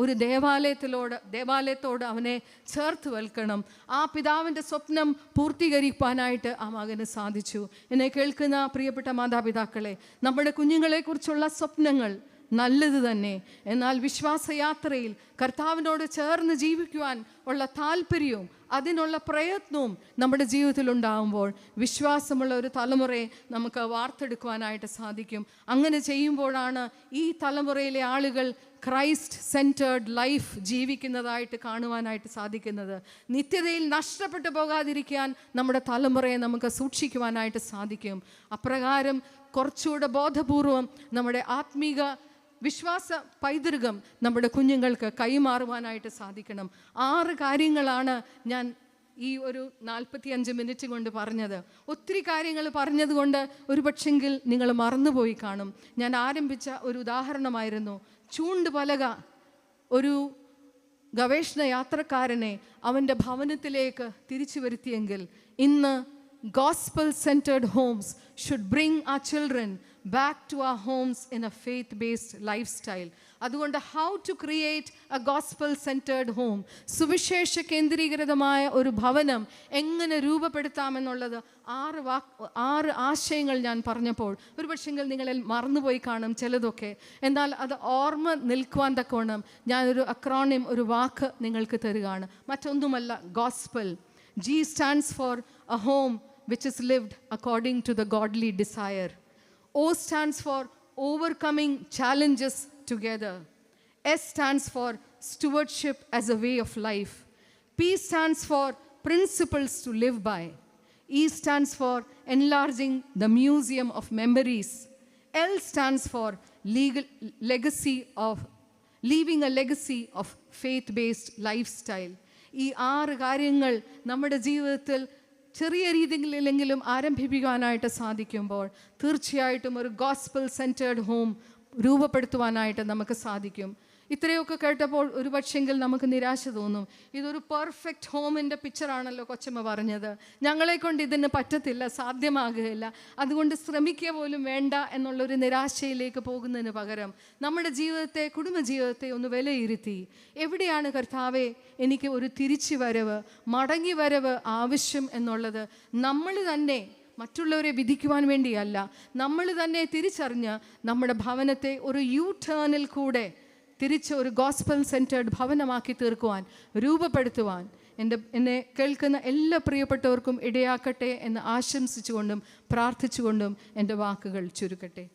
ഒരു ദേവാലയത്തോട് അവനെ ചേർത്ത് വെൽക്കണം. ആ പിതാവിൻ്റെ സ്വപ്നം പൂർത്തീകരിക്കാനായിട്ട് ആ മകന് സാധിച്ചു. എന്നെ കേൾക്കുന്ന പ്രിയപ്പെട്ട മാതാപിതാക്കളെ, നമ്മുടെ കുഞ്ഞുങ്ങളെക്കുറിച്ചുള്ള സ്വപ്നങ്ങൾ നല്ലത് തന്നെ. എന്നാൽ വിശ്വാസയാത്രയിൽ കർത്താവിനോട് ചേർന്ന് ജീവിക്കുവാൻ ഉള്ള താല്പര്യവും അതിനുള്ള പ്രയത്നവും നമ്മുടെ ജീവിതത്തിൽ ഉണ്ടാകുമ്പോൾ വിശ്വാസമുള്ള ഒരു തലമുറയെ നമുക്ക് വാർത്തെടുക്കുവാനായിട്ട് സാധിക്കും. അങ്ങനെ ചെയ്യുമ്പോഴാണ് ഈ തലമുറയിലെ ആളുകൾ ക്രൈസ്റ്റ് സെൻറ്റേർഡ് ലൈഫ് ജീവിക്കുന്നതായിട്ട് കാണുവാനായിട്ട് സാധിക്കുന്നത്. നിത്യതയിൽ നഷ്ടപ്പെട്ടു പോകാതിരിക്കാൻ നമ്മുടെ തലമുറയെ നമുക്ക് സൂക്ഷിക്കുവാനായിട്ട് സാധിക്കും. അപ്രകാരം കുറച്ചുകൂടെ ബോധപൂർവം നമ്മുടെ ആത്മീക വിശ്വാസ പൈതൃകം നമ്മുടെ കുഞ്ഞുങ്ങൾക്ക് കൈമാറുവാനായിട്ട് സാധിക്കണം. 6 കാര്യങ്ങളാണ് ഞാൻ ഈ ഒരു 45 മിനിറ്റ് കൊണ്ട് പറഞ്ഞത്. ഒത്തിരി കാര്യങ്ങൾ പറഞ്ഞതുകൊണ്ട് ഒരു പക്ഷെങ്കിൽ നിങ്ങൾ മറന്നുപോയി കാണും. ഞാൻ ആരംഭിച്ച ഒരു ഉദാഹരണമായിരുന്നു ചൂണ്ടുപലക. ഒരു ഗവേഷണ യാത്രക്കാരനെ അവൻ്റെ ഭവനത്തിലേക്ക് തിരിച്ചു വരുത്തിയെങ്കിൽ ഇന്ന് gospel centered homes should bring our children back to our homes in a faith based lifestyle. അതുകൊണ്ട് how to create a gospel centered home, സുവിശേഷ കേന്ദ്രീകൃതമായ ഒരു ഭവനം എങ്ങനെ രൂപപ്പെടുത്താമെന്നുള്ളത് 6 ആശയങ്ങൾ ഞാൻ പറഞ്ഞപ്പോൾ ഒരു പക്ഷെങ്കിൽ നിങ്ങളിൽ മറന്നുപോയി കാണും ചിലതൊക്കെ. എന്നാൽ അത് ഓർമ്മ നിൽക്കുവാൻ തക്കോണം ഞാനൊരു അക്രോണിം, ഒരു വാക്ക് നിങ്ങൾക്ക് തരികയാണ്. മറ്റൊന്നുമല്ല, gospel. G stands for a home which is lived according to the godly desire. O stands for overcoming challenges together. S stands for stewardship as a way of life. P stands for principles to live by. E stands for enlarging the museum of memories. L stands for leaving a legacy of faith-based lifestyle. ഈ 6 കാര്യങ്ങൾ നമ്മുടെ ജീവിതത്തിൽ ചെറിയ രീതിയിലെങ്കിലും ആരംഭിപ്പിക്കാനായിട്ട് സാധിക്കുമ്പോൾ തീർച്ചയായിട്ടും ഒരു gospel centred home രൂപപ്പെടുത്തുവാനായിട്ട് നമുക്ക് സാധിക്കും. ഇത്രയൊക്കെ കേട്ടപ്പോൾ ഒരു പക്ഷെങ്കിൽ നമുക്ക് നിരാശ തോന്നും. ഇതൊരു പെർഫെക്റ്റ് ഹോമിൻ്റെ പിക്ചറാണല്ലോ കൊച്ചമ്മ പറഞ്ഞത്. ഞങ്ങളെ കൊണ്ട് ഇതിന് പറ്റത്തില്ല, സാധ്യമാകുകയില്ല, അതുകൊണ്ട് ശ്രമിക്കുക പോലും വേണ്ട എന്നുള്ളൊരു നിരാശയിലേക്ക് പോകുന്നതിന് പകരം നമ്മുടെ ജീവിതത്തെ, കുടുംബജീവിതത്തെ ഒന്ന് വിലയിരുത്തി എവിടെയാണ് കർത്താവേ എനിക്ക് ഒരു തിരിച്ചു വരവ്, മടങ്ങി വരവ് ആവശ്യം എന്നുള്ളത് നമ്മൾ തന്നെ, മറ്റുള്ളവരെ വിധിക്കുവാൻ വേണ്ടിയല്ല, നമ്മൾ തന്നെ തിരിച്ചറിഞ്ഞ് നമ്മുടെ ഭവനത്തെ ഒരു ടേണിൽ കൂടെ തിരിച്ച് ഒരു ഗോസ്പൽ സെൻറ്റേർഡ് ഭവനമാക്കി തീർക്കുവാൻ, രൂപപ്പെടുത്തുവാൻ എന്നെ കേൾക്കുന്ന എല്ലാ പ്രിയപ്പെട്ടവർക്കും ഇടയാക്കട്ടെ എന്ന് ആശംസിച്ചുകൊണ്ടും പ്രാർത്ഥിച്ചുകൊണ്ടും എൻ്റെ വാക്കുകൾ ചുരുക്കട്ടെ.